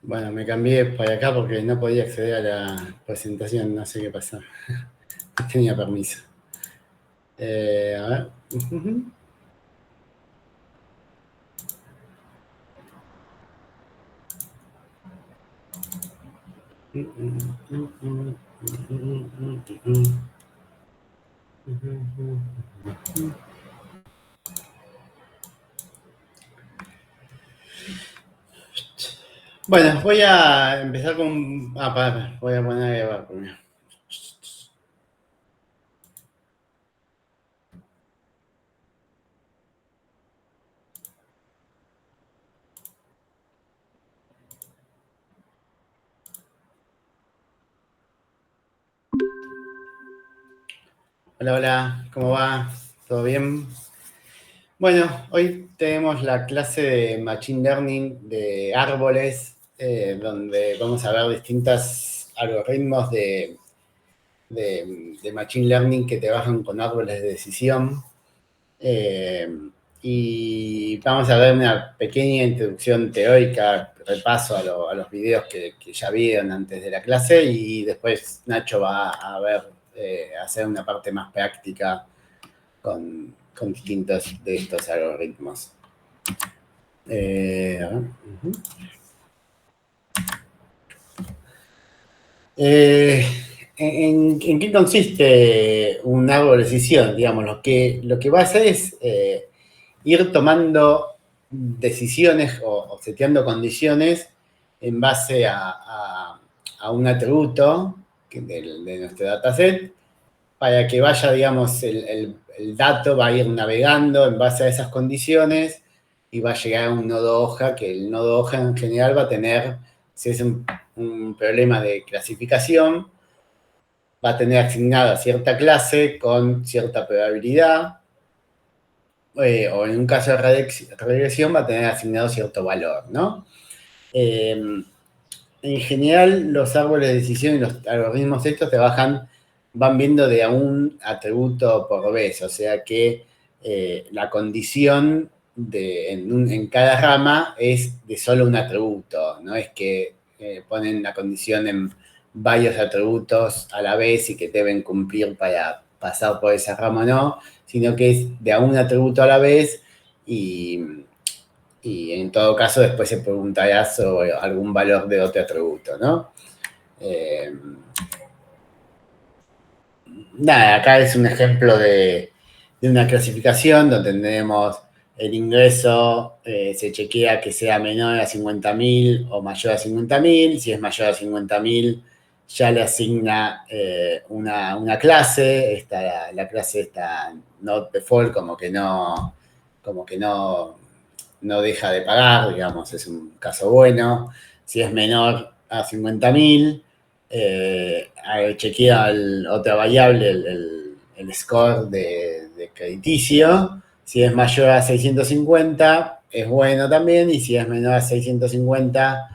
Bueno, me cambié para acá porque no podía acceder a la presentación, no sé qué pasó. No tenía permiso. A ver. Bueno, voy a empezar con. Voy a poner a grabar primero. Hola, hola, ¿cómo va? ¿Todo bien? Bueno, hoy tenemos la clase de Machine Learning de árboles, donde vamos a ver distintos algoritmos de Machine Learning que trabajan con árboles de decisión. Eh, y vamos a ver una pequeña introducción teórica, repaso a los videos que ya vieron antes de la clase y después Nacho va a ver, hacer una parte más práctica con distintos de estos algoritmos. A ver. Eh, ¿En qué consiste un árbol de decisión? Digamos, lo que va a hacer es ir tomando decisiones o seteando condiciones en base a un atributo de nuestro dataset para que vaya, digamos, el dato va a ir navegando en base a esas condiciones y va a llegar a un nodo hoja, que el nodo hoja en general va a tener, si es un problema de clasificación, va a tener asignada cierta clase con cierta probabilidad, o en un caso de regresión va a tener asignado cierto valor, ¿no? Eh, en general, los árboles de decisión y los algoritmos estos trabajan, van viendo de a un atributo por vez, o sea que la condición en cada rama es de solo un atributo, no es que ponen la condición en varios atributos a la vez y que deben cumplir para pasar por esa rama o no, sino que es de a un atributo a la vez y, y en todo caso después se preguntará sobre algún valor de otro atributo, ¿no? Eh, Nada, acá es un ejemplo de una clasificación donde tenemos el ingreso, se chequea que sea menor a 50.000 o mayor a 50.000. Si es mayor a 50.000, ya le asigna una clase. La clase está not default, como que no deja de pagar, digamos, es un caso bueno. Si es menor a 50.000, chequea otra variable, el score de crediticio. Si es mayor a 650, es bueno también, y si es menor a 650,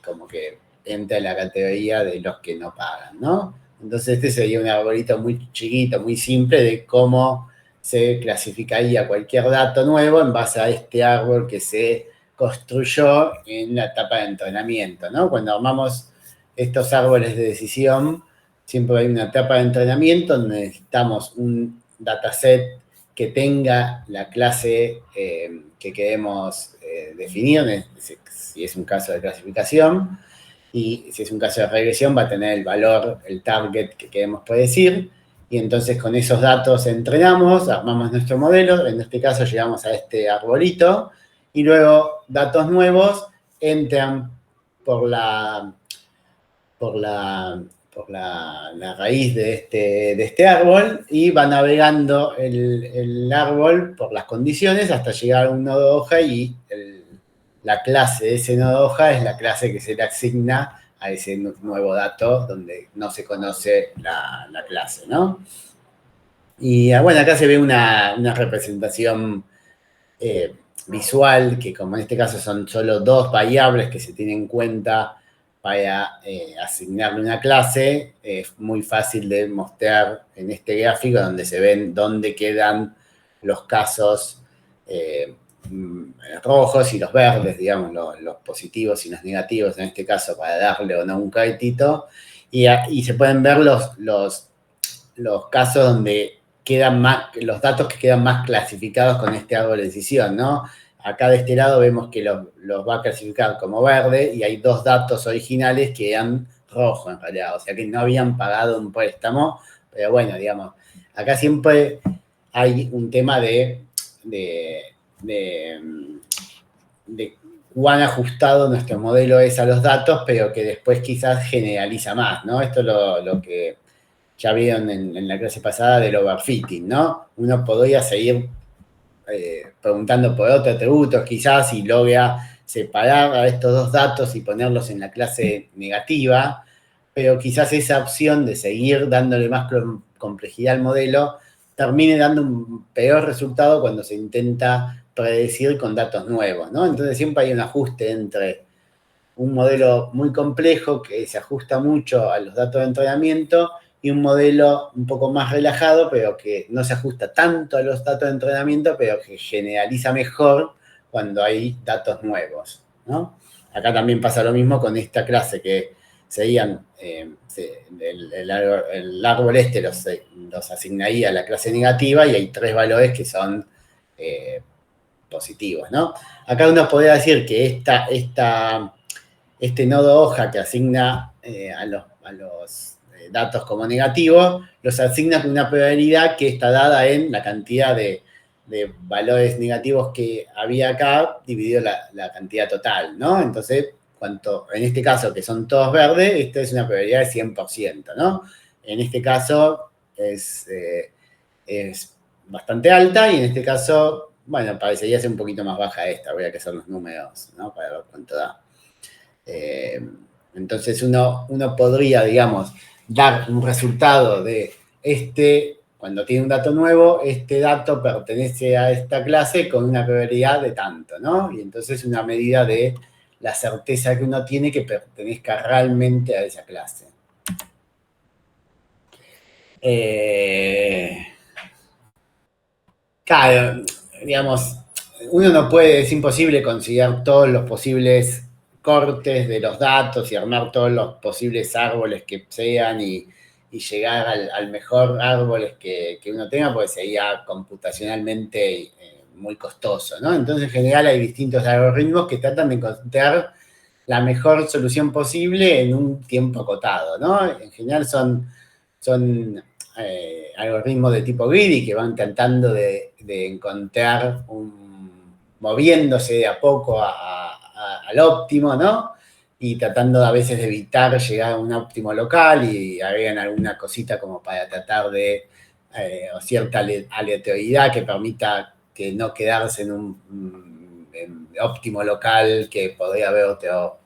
como que entra en la categoría de los que no pagan, ¿no? Entonces este sería un arbolito muy chiquito, muy simple de cómo se clasificaría cualquier dato nuevo en base a este árbol que se construyó en la etapa de entrenamiento, ¿no? Cuando armamos estos árboles de decisión, siempre hay una etapa de entrenamiento donde necesitamos un dataset que tenga la clase que queremos definir, si es un caso de clasificación, y si es un caso de regresión va a tener el valor, el target que queremos predecir, y entonces con esos datos entrenamos, armamos nuestro modelo, en este caso llegamos a este arbolito, y luego datos nuevos entran por la, por la, la raíz de este árbol y va navegando el árbol por las condiciones hasta llegar a un nodo hoja y la clase de ese nodo hoja es la clase que se le asigna a ese nuevo dato donde no se conoce la clase, ¿no? Y bueno, acá se ve una representación eh, visual, que como en este caso son solo dos variables que se tienen en cuenta para asignarle una clase, es muy fácil de mostrar en este gráfico donde se ven dónde quedan los casos rojos y los verdes, digamos, los positivos y los negativos, en este caso, para darle o no un crédito, y se pueden ver los casos donde quedan más, los datos que quedan más clasificados con este árbol de decisión, ¿no? Acá de este lado vemos que los va a clasificar como verde y hay dos datos originales que eran rojo en realidad, o sea que no habían pagado un préstamo, pero bueno, digamos, acá siempre hay un tema de, de, de cuán ajustado nuestro modelo es a los datos, pero que después quizás generaliza más, ¿no? Esto es lo que ya vieron en la clase pasada del overfitting, ¿no? Uno podría seguir preguntando por otros atributos quizás y logra separar a estos dos datos y ponerlos en la clase negativa, pero quizás esa opción de seguir dándole más complejidad al modelo termine dando un peor resultado cuando se intenta predecir con datos nuevos, ¿no? Entonces siempre hay un ajuste entre un modelo muy complejo que se ajusta mucho a los datos de entrenamiento y un modelo un poco más relajado, pero que no se ajusta tanto a los datos de entrenamiento, pero que generaliza mejor cuando hay datos nuevos, ¿no? Acá también pasa lo mismo con esta clase, que serían, el árbol este los asignaría a la clase negativa y hay tres valores que son positivos, ¿no? Acá uno podría decir que este nodo hoja que asigna a los datos como negativos, los asigna con una probabilidad que está dada en la cantidad de valores negativos que había acá, dividido la cantidad total, ¿no? Entonces, en este caso, que son todos verdes, esta es una probabilidad de 100%, ¿no? En este caso es bastante alta y en este caso, bueno, parecería ser un poquito más baja esta, voy a que hacer los números, ¿no? Para ver cuánto da. Entonces uno podría, digamos, dar un resultado de cuando tiene un dato nuevo, este dato pertenece a esta clase con una probabilidad de tanto, ¿no? Y entonces una medida de la certeza que uno tiene que pertenezca realmente a esa clase. Claro, digamos, uno no puede, es imposible considerar todos los posibles cortes de los datos y armar todos los posibles árboles que sean y llegar al mejor árboles que uno tenga, porque sería computacionalmente muy costoso, ¿no? Entonces, en general, hay distintos algoritmos que tratan de encontrar la mejor solución posible en un tiempo acotado, ¿no? En general son algoritmos de tipo greedy que van tratando de encontrar moviéndose de a poco al óptimo, ¿no? Y tratando a veces de evitar llegar a un óptimo local y agregan alguna cosita como para tratar de o cierta aleatoriedad que permita que no quedarse en un óptimo local, que podría haber otro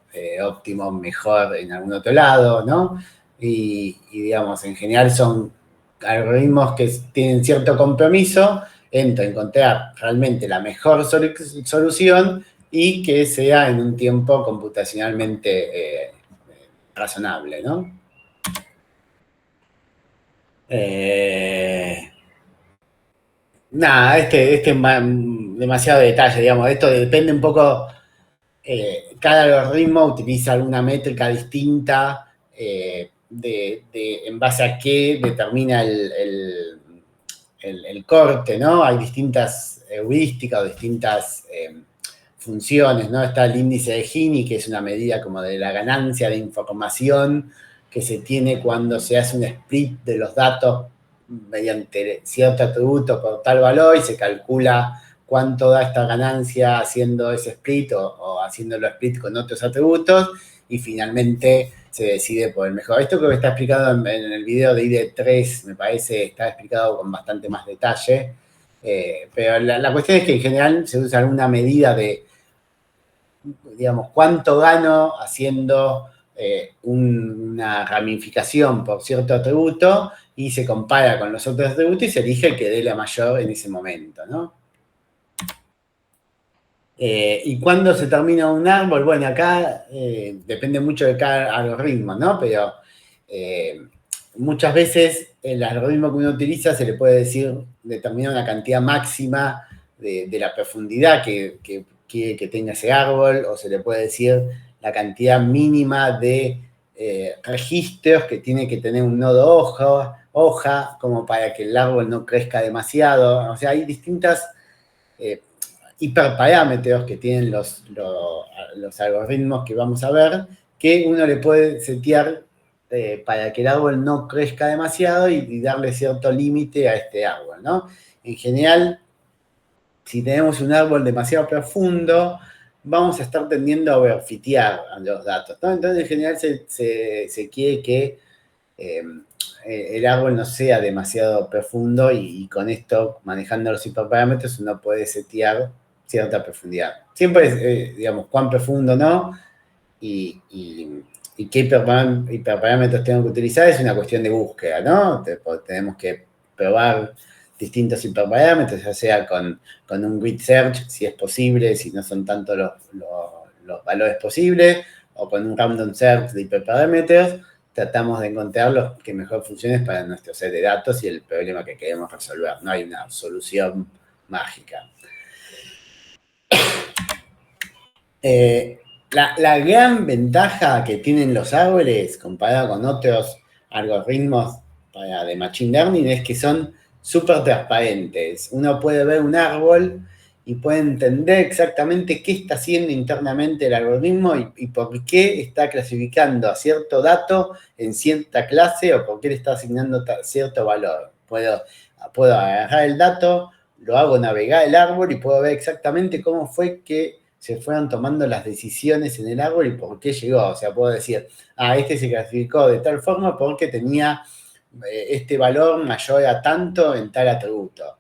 óptimo mejor en algún otro lado, ¿no? Y digamos, en general son algoritmos que tienen cierto compromiso entre encontrar realmente la mejor solución y que sea en un tiempo computacionalmente razonable, ¿no? Nada, este es demasiado detalle, digamos. Esto depende un poco, cada algoritmo utiliza alguna métrica distinta en base a qué determina el corte, ¿no? Hay distintas heurísticas o distintas funciones, ¿no? Está el índice de Gini, que es una medida como de la ganancia de información que se tiene cuando se hace un split de los datos mediante cierto atributo por tal valor y se calcula cuánto da esta ganancia haciendo ese split o haciéndolo split con otros atributos y finalmente se decide por el mejor. Esto creo que está explicado en el video de ID3, me parece, está explicado con bastante más detalle, pero la cuestión es que en general se usa alguna medida de, digamos, cuánto gano haciendo una ramificación por cierto atributo y se compara con los otros atributos y se elige el que dé la mayor en ese momento, ¿no? ¿Y cuándo se termina un árbol? Bueno, acá depende mucho de cada algoritmo, ¿no? Pero muchas veces el algoritmo que uno utiliza se le puede decir, determinar una cantidad máxima de la profundidad que quiere que tenga ese árbol, o se le puede decir la cantidad mínima de registros que tiene que tener un nodo hoja, como para que el árbol no crezca demasiado. O sea, hay distintas hiperparámetros que tienen los algoritmos que vamos a ver, que uno le puede setear para que el árbol no crezca demasiado y darle cierto límite a este árbol, ¿no? En general, si tenemos un árbol demasiado profundo, vamos a estar tendiendo a overfitear a los datos, ¿no? Entonces, en general, se quiere que el árbol no sea demasiado profundo y con esto, manejando los hiperparámetros, uno puede setear cierta profundidad. Siempre es, digamos, cuán profundo no y qué hiperparámetros tengo que utilizar es una cuestión de búsqueda, ¿no? Tenemos que probar distintos hiperparámetros, ya sea con un grid search, si es posible, si no son tantos los valores posibles, o con un random search de hiperparámetros, tratamos de encontrar los que mejor funcionen para nuestro set de datos y el problema que queremos resolver. No hay una solución mágica. La gran ventaja que tienen los árboles comparado con otros algoritmos de Machine Learning es que son súper transparentes. Uno puede ver un árbol y puede entender exactamente qué está haciendo internamente el algoritmo y por qué está clasificando a cierto dato en cierta clase o por qué le está asignando cierto valor. Puedo agarrar el dato, lo hago navegar el árbol y puedo ver exactamente cómo fue que se fueron tomando las decisiones en el árbol y por qué llegó. O sea, puedo decir, este se clasificó de tal forma porque tenía este valor mayor a tanto en tal atributo.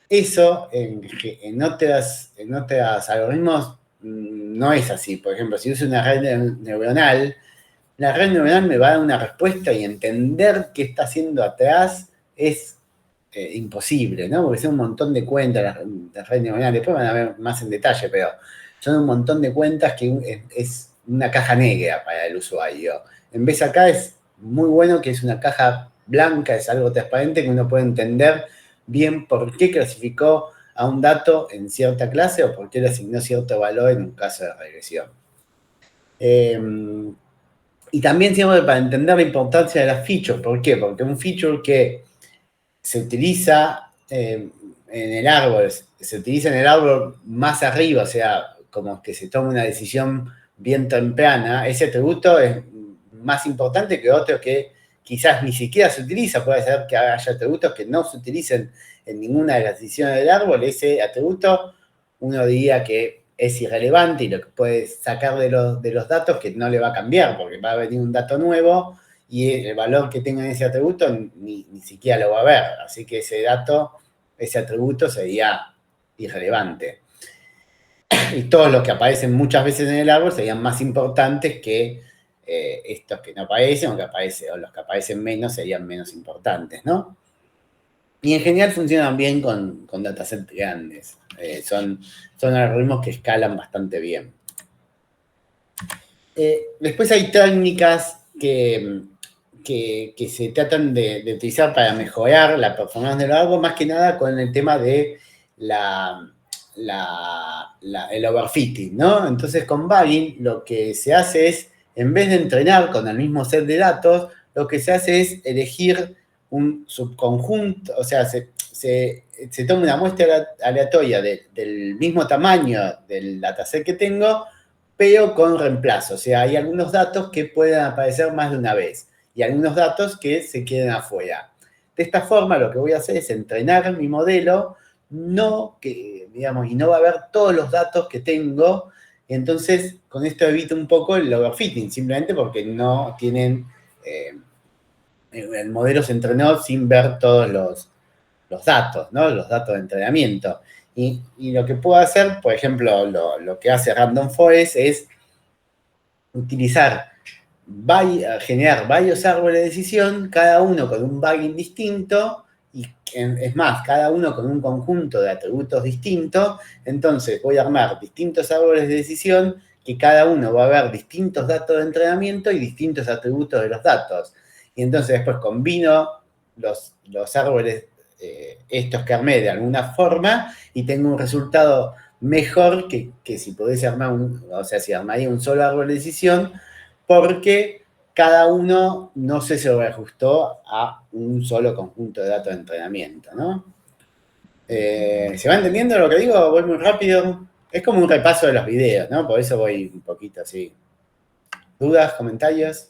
Eso en otros algoritmos no es así. Por ejemplo, si uso una red neuronal, la red neuronal me va a dar una respuesta y entender qué está haciendo atrás es imposible, ¿no? Porque son un montón de cuentas las redes neuronales. Después van a ver más en detalle, pero son un montón de cuentas que es una caja negra para el usuario. En vez acá es muy bueno que es una caja blanca, es algo transparente que uno puede entender bien por qué clasificó a un dato en cierta clase o por qué le asignó cierto valor en un caso de regresión. Y también siempre para entender la importancia de las features. ¿Por qué? Porque un feature que se utiliza en el árbol, más arriba, o sea, como que se toma una decisión bien temprana, ese atributo es más importante que otro que quizás ni siquiera se utiliza. Puede ser que haya atributos que no se utilicen en ninguna de las decisiones del árbol. Ese atributo uno diría que es irrelevante y lo que puede sacar de los datos que no le va a cambiar porque va a venir un dato nuevo y el valor que tenga en ese atributo ni siquiera lo va a ver. Así que ese atributo sería irrelevante. Y todos los que aparecen muchas veces en el árbol serían más importantes que estos que no aparecen o los que aparecen menos serían menos importantes, ¿no? Y en general funcionan bien con datasets grandes. Son algoritmos que escalan bastante bien. Después hay técnicas que se tratan de utilizar para mejorar la performance del algo, más que nada con el tema de el overfitting, ¿no? Entonces con Bagging lo que se hace es, en vez de entrenar con el mismo set de datos, lo que se hace es elegir un subconjunto, o sea, se toma una muestra aleatoria del mismo tamaño del dataset que tengo, pero con reemplazo. O sea, hay algunos datos que pueden aparecer más de una vez y algunos datos que se queden afuera. De esta forma, lo que voy a hacer es entrenar mi modelo, y no va a ver todos los datos que tengo. Entonces, con esto evito un poco el overfitting, simplemente porque no tienen... el modelo se entrenó sin ver todos los datos, ¿no? Los datos de entrenamiento. Y lo que puedo hacer, por ejemplo, lo que hace Random Forest es generar varios árboles de decisión, cada uno con un bagging distinto, y es más, cada uno con un conjunto de atributos distintos. Entonces voy a armar distintos árboles de decisión que cada uno va a ver distintos datos de entrenamiento y distintos atributos de los datos. Y entonces después combino los árboles estos que armé de alguna forma y tengo un resultado mejor que si pudiese armar o sea, si armaría un solo árbol de decisión, porque cada uno no se sobreajustó a un solo conjunto de datos de entrenamiento, ¿no? ¿Se va entendiendo lo que digo? Voy muy rápido. Es como un repaso de los videos, ¿no? Por eso voy un poquito así. ¿Dudas, comentarios?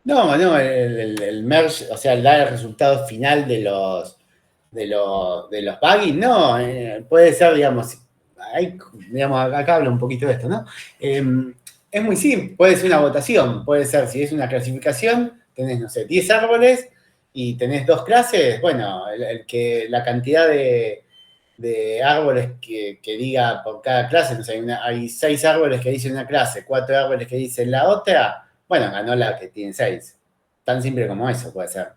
No, el merge, o sea, el dar el resultado final de los plugins, no, puede ser, digamos, digamos, acá hablo un poquito de esto, ¿no? Es muy simple, puede ser una votación, puede ser, si es una clasificación, tenés, no sé, 10 árboles y tenés dos clases, bueno, la cantidad de árboles que diga por cada clase, no sé, hay 6 árboles que dicen una clase, 4 árboles que dicen la otra, bueno, ganó la que tiene 6. Tan simple como eso puede ser.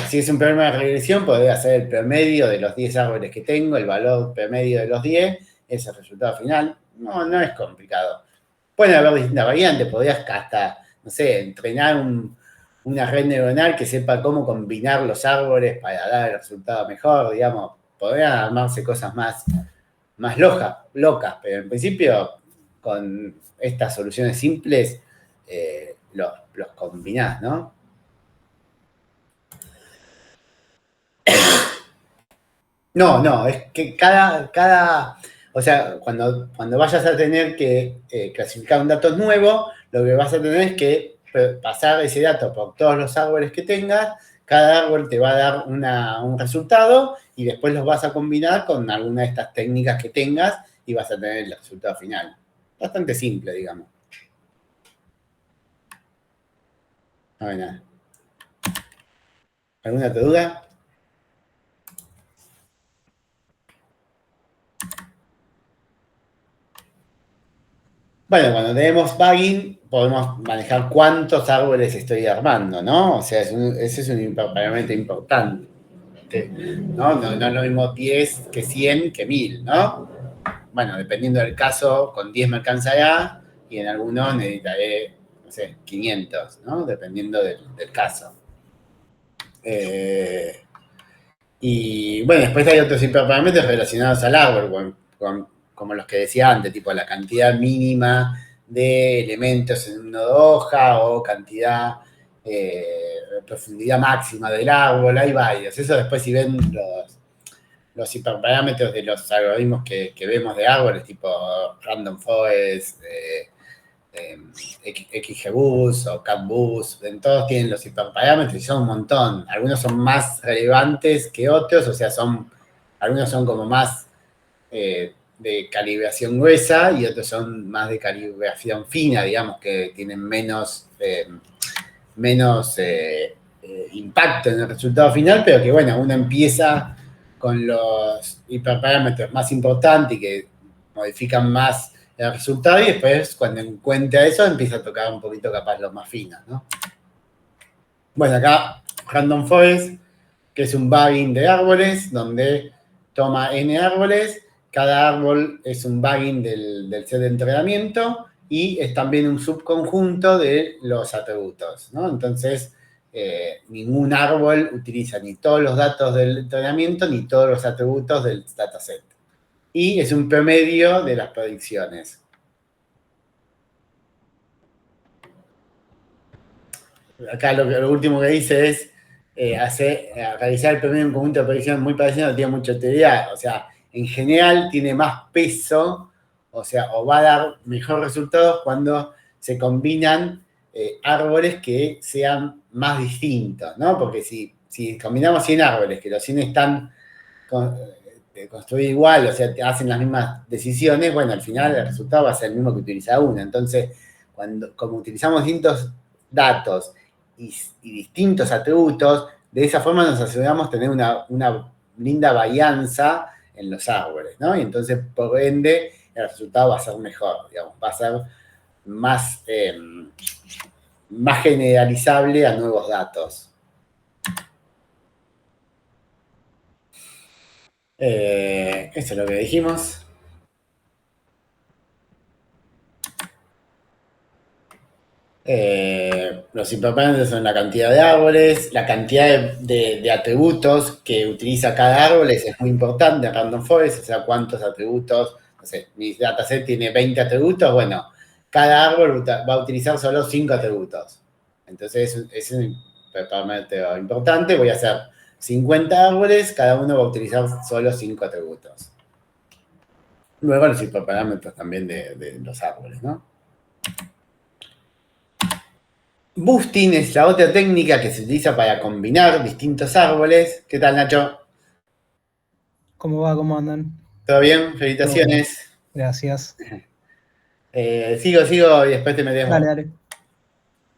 Si es un problema de regresión, podría ser el promedio de los 10 árboles que tengo, el valor promedio de los 10, es el resultado final. No es complicado. Pueden haber distintas variantes, podrías hasta, no sé, entrenar una red neuronal que sepa cómo combinar los árboles para dar el resultado mejor, digamos. Podrían armarse cosas más locas, pero en principio con estas soluciones simples los combinás, ¿no? No, es que o sea, cuando vayas a tener que clasificar un dato nuevo, lo que vas a tener es que pasar ese dato por todos los árboles que tengas, cada árbol te va a dar un resultado y después los vas a combinar con alguna de estas técnicas que tengas y vas a tener el resultado final. Bastante simple, digamos. A ver, nada. ¿Alguna otra duda? Bueno, cuando tenemos bagging, podemos manejar cuántos árboles estoy armando, ¿no? O sea, ese es un parámetro importante, ¿no? No es lo mismo 10 que 100 que 1000, ¿no? Bueno, dependiendo del caso, con 10 me alcanzará y en algunos necesitaré, no sé, 500, ¿no? Dependiendo del caso. Eh, y bueno, después hay otros hiperparámetros relacionados al árbol, como los que decía antes, tipo la cantidad mínima de elementos en un nodo hoja o profundidad máxima del árbol, hay varios. Eso después si ven los hiperparámetros de los algoritmos que vemos de árboles, tipo Random Forest, eh, XGBoost o CatBoost, en todos tienen los hiperparámetros y son un montón. Algunos son más relevantes que otros, o sea, algunos son como más de calibración gruesa y otros son más de calibración fina, digamos, que tienen menos impacto en el resultado final, pero que bueno, uno empieza con los hiperparámetros más importantes y que modifican más el resultado y después cuando encuentra eso empieza a tocar un poquito capaz los más finos, ¿no? Bueno, acá Random Forest, que es un bagging de árboles, donde toma n árboles, cada árbol es un bagging del set de entrenamiento y es también un subconjunto de los atributos, ¿no? Entonces, ningún árbol utiliza ni todos los datos del entrenamiento ni todos los atributos del dataset. Y es un promedio de las predicciones. Acá lo último que dice es realizar el promedio en un conjunto de predicciones muy parecido, no tiene mucha utilidad. O sea, en general tiene más peso, o sea, o va a dar mejor resultados cuando se combinan árboles que sean más distintos, ¿no? Porque si combinamos 100 árboles, que los 100 están construidos igual, o sea, hacen las mismas decisiones, bueno, al final el resultado va a ser el mismo que utiliza uno. Entonces, como utilizamos distintos datos y distintos atributos, de esa forma nos aseguramos tener una linda varianza en los árboles, ¿no? Y entonces, por ende, el resultado va a ser mejor, digamos, va a ser más, más generalizable a nuevos datos. Eso es lo que dijimos. Los hiperparámetros son la cantidad de árboles, la cantidad de atributos que utiliza cada árbol es muy importante en Random Forest, o sea, cuántos atributos, no sé, mi dataset tiene 20 atributos, bueno, cada árbol va a utilizar solo 5 atributos. Entonces es un hiperparámetro importante, voy a hacer 50 árboles, cada uno va a utilizar solo 5 atributos. Luego los hiperparámetros también de los árboles, ¿no? Boosting es la otra técnica que se utiliza para combinar distintos árboles. ¿Qué tal, Nacho? ¿Cómo va? ¿Cómo andan? ¿Todo bien? Todo bien. Felicitaciones. Gracias. Sigo y después te Dale, metemos.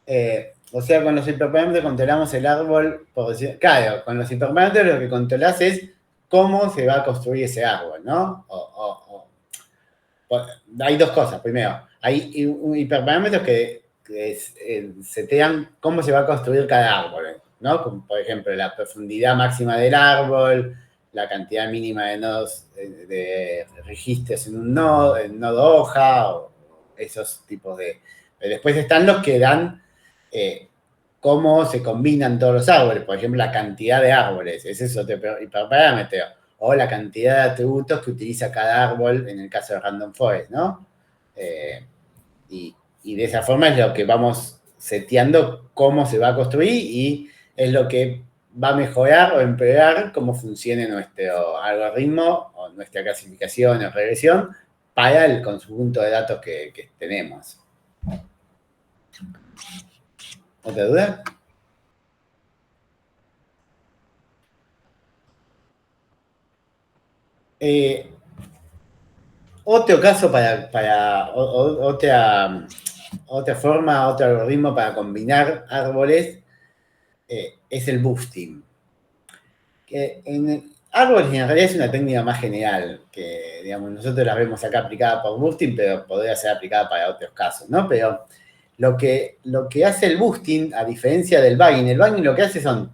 dale. O sea, con los hiperparámetros controlamos el árbol, por decir, claro, con los hiperparámetros lo que controlás es cómo se va a construir ese árbol, ¿no? Hay dos cosas. Primero, hay hiperparámetros que setean cómo se va a construir cada árbol, ¿no? Como por ejemplo, la profundidad máxima del árbol, la cantidad mínima de nodos, de registros en nodo hoja, o esos tipos de... Pero después están los que dan cómo se combinan todos los árboles, por ejemplo, la cantidad de árboles, ese es otro hiperparámetro, o la cantidad de atributos que utiliza cada árbol en el caso de Random Forest, ¿no? Y de esa forma es lo que vamos seteando cómo se va a construir y es lo que va a mejorar o empeorar cómo funcione nuestro algoritmo o nuestra clasificación o regresión para el conjunto de datos que tenemos. ¿Otra duda? Otro caso otra forma, otro algoritmo para combinar árboles es el boosting. Que en árboles en realidad es una técnica más general, que digamos, nosotros la vemos acá aplicada por boosting, pero podría ser aplicada para otros casos, ¿no? Pero lo que hace el boosting, a diferencia del bagging, el bagging lo que hace son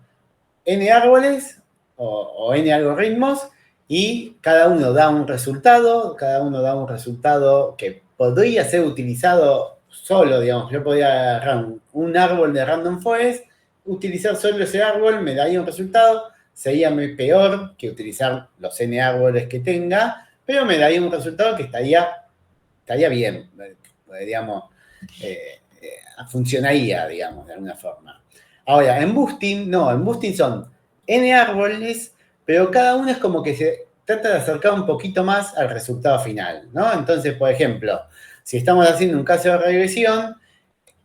n árboles o n algoritmos y cada uno da un resultado que podría ser utilizado solo, digamos, yo podría agarrar un árbol de Random Forest, utilizar solo ese árbol, me daría un resultado, sería peor que utilizar los n árboles que tenga, pero me daría un resultado que estaría bien, digamos, funcionaría, digamos, de alguna forma. Ahora, en boosting, no, en boosting son n árboles, pero cada uno es como que se trata de acercar un poquito más al resultado final, ¿no? Entonces, por ejemplo, si estamos haciendo un caso de regresión,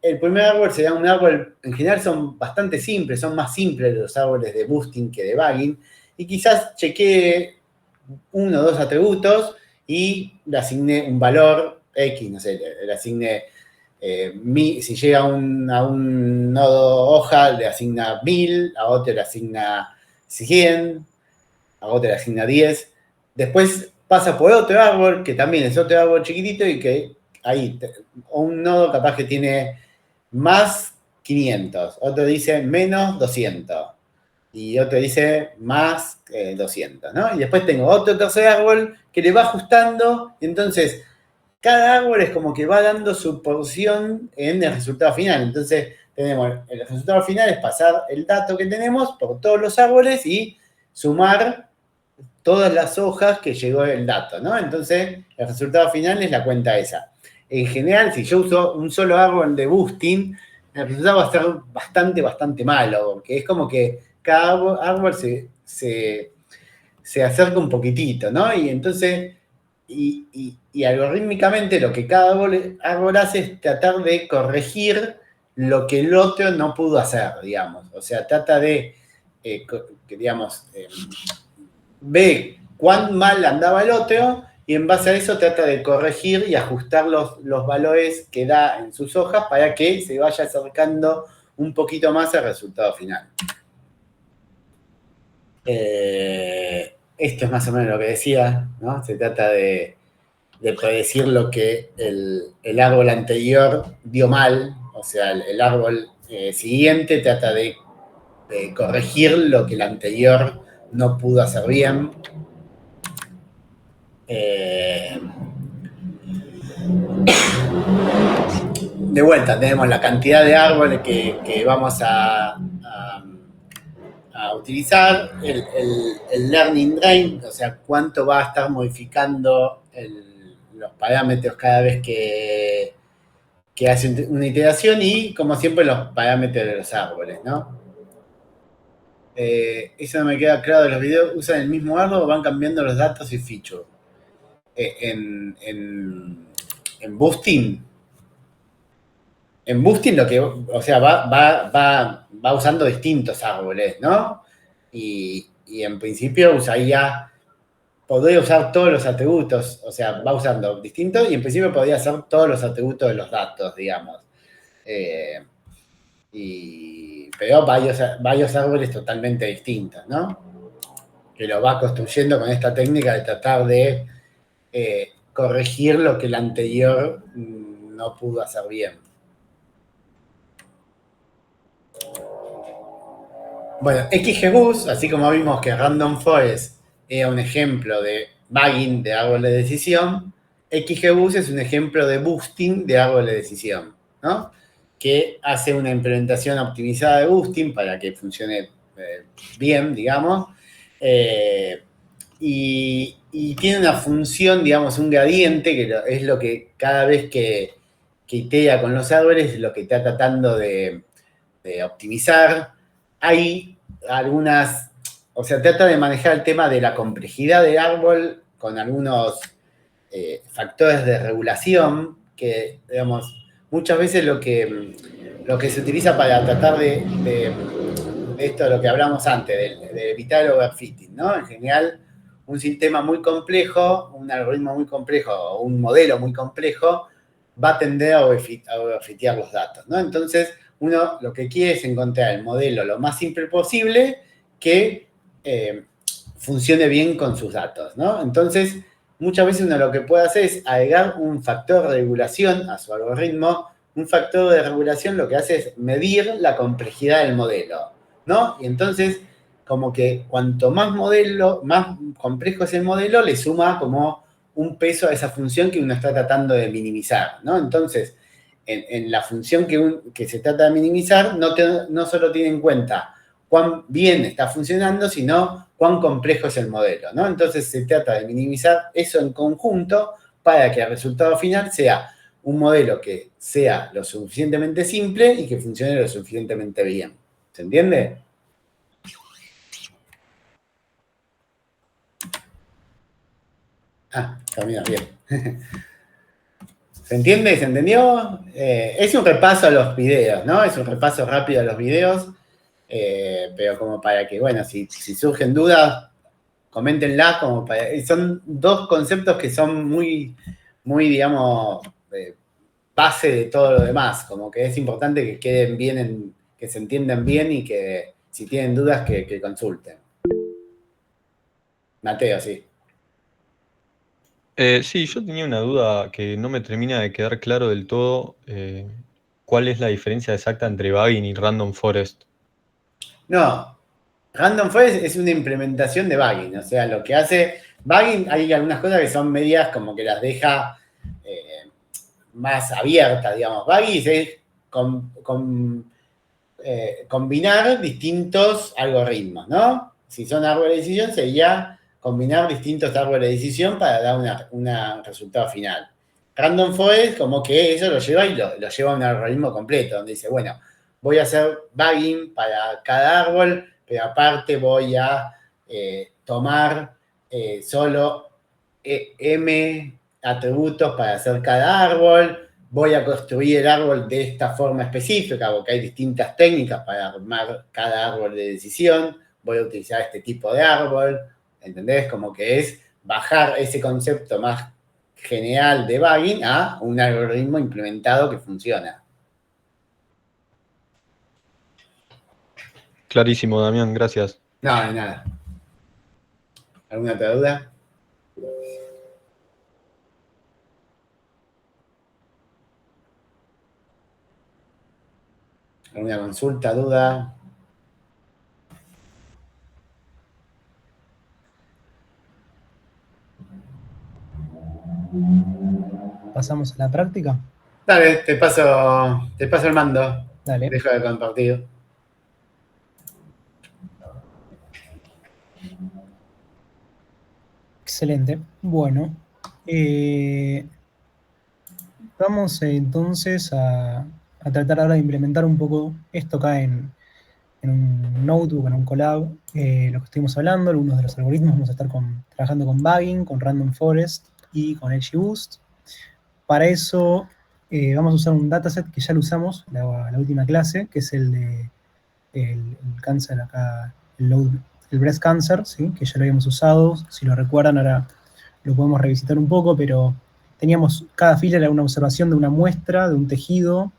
el primer árbol será un árbol, en general son bastante simples, son más simples los árboles de boosting que de bagging, y quizás chequee uno o dos atributos y le asigne un valor X, no sé, le asigne si llega a un nodo hoja, le asigna 1000, a otro le asigna 100, a otro le asigna 10. Después pasa por otro árbol, que también es otro árbol chiquitito y que ahí, un nodo capaz que tiene más 500, otro dice menos 200 y otro dice más 200, ¿no? Y después tengo otro tercer árbol que le va ajustando, y entonces cada árbol es como que va dando su porción en el resultado final. Entonces, tenemos el resultado final es pasar el dato que tenemos por todos los árboles y sumar todas las hojas que llegó el dato, ¿no? Entonces, el resultado final es la cuenta esa. En general, si yo uso un solo árbol de boosting, el resultado va a ser bastante malo, porque es como que cada árbol se acerca un poquitito, ¿no? Y entonces y algorítmicamente lo que cada árbol hace es tratar de corregir lo que el otro no pudo hacer, digamos. O sea, trata de, digamos, ve cuán mal andaba el otro y en base a eso trata de corregir y ajustar los valores que da en sus hojas para que se vaya acercando un poquito más al resultado final. Esto es más o menos lo que decía, ¿no? Se trata de predecir lo que el árbol anterior dio mal, o sea, el árbol siguiente trata de corregir lo que el anterior no pudo hacer bien. de vuelta tenemos la cantidad de árboles que vamos a utilizar, el learning range, o sea, cuánto va a estar modificando los parámetros cada vez que hace una iteración y, como siempre, los parámetros de los árboles, ¿no? Eso no me queda claro de los videos. ¿Usan el mismo árbol o van cambiando los datos y features? En Boosting, lo que, o sea, va usando distintos árboles, ¿no? Y en principio podría usar todos los atributos, o sea, va usando distintos y en principio podría hacer todos los atributos de los datos, digamos. Eh, pero varios árboles totalmente distintos, ¿no? Que lo va construyendo con esta técnica de tratar de corregir lo que el anterior no pudo hacer bien. Bueno, XGBoost, así como vimos que Random Forest era un ejemplo de bagging de árbol de decisión, XGBoost es un ejemplo de boosting de árbol de decisión, ¿no? Que hace una implementación optimizada de boosting para que funcione bien, digamos, y tiene una función, digamos, un gradiente, que es lo que cada vez que itera con los árboles es lo que está tratando de optimizar. Hay algunas, o sea, trata de manejar el tema de la complejidad del árbol con algunos factores de regulación que, digamos, muchas veces lo que se utiliza para tratar de esto, de lo que hablamos antes, de evitar el overfitting, ¿no? En general, un sistema muy complejo, un algoritmo muy complejo o un modelo muy complejo va a tender a overfitear los datos, ¿no? Entonces, uno lo que quiere es encontrar el modelo lo más simple posible que funcione bien con sus datos, ¿no? Entonces, muchas veces uno lo que puede hacer es agregar un factor de regulación a su algoritmo. Un factor de regulación lo que hace es medir la complejidad del modelo, ¿no? Y entonces, como que cuanto más complejo es el modelo, le suma como un peso a esa función que uno está tratando de minimizar, ¿no? Entonces, en la función que se trata de minimizar, no solo tiene en cuenta cuán bien está funcionando, sino cuán complejo es el modelo, ¿no? Entonces se trata de minimizar eso en conjunto para que el resultado final sea un modelo que sea lo suficientemente simple y que funcione lo suficientemente bien. ¿Se entiende? Camina bien. ¿Se entiende? ¿Se entendió? Es un repaso a los videos, ¿no? Es un repaso rápido a los videos, pero como para que, bueno, si surgen dudas, coméntenlas, son dos conceptos que son muy, muy, digamos, base de todo lo demás, como que es importante que queden bien, que se entiendan bien y que si tienen dudas que consulten. Mateo, sí. Sí, yo tenía una duda que no me termina de quedar claro del todo. ¿Cuál es la diferencia exacta entre Bagging y Random Forest? No, Random Forest es una implementación de Bagging, o sea, lo que hace Bagging, hay algunas cosas que son medias como que las deja más abiertas, digamos. Bagging es combinar distintos algoritmos, ¿no? Si son árboles de decisión, sería combinar distintos árboles de decisión para dar un resultado final. Random Forest, como que eso lo lleva y lo lleva a un algoritmo completo, donde dice, bueno, voy a hacer bagging para cada árbol, pero aparte voy a tomar solo M atributos para hacer cada árbol, voy a construir el árbol de esta forma específica, porque hay distintas técnicas para armar cada árbol de decisión, voy a utilizar este tipo de árbol, ¿entendés? Como que es bajar ese concepto más general de bagging a un algoritmo implementado que funciona. Clarísimo, Damián, gracias. No, de nada. ¿Alguna otra duda? ¿Alguna consulta, duda? ¿Pasamos a la práctica? Dale, te paso el mando. Dale. Deja de compartir. Excelente. Bueno, vamos entonces a tratar ahora de implementar un poco esto acá en un notebook, en un collab, lo que estuvimos hablando, algunos de los algoritmos. Vamos a estar trabajando con Bagging, con Random Forest y con XGBoost. Para eso vamos a usar un dataset que ya lo usamos la última clase, que es el cáncer acá, el breast cancer, ¿sí? Que ya lo habíamos usado. Si lo recuerdan, ahora lo podemos revisitar un poco, pero teníamos, cada fila era una observación de una muestra, de un tejido.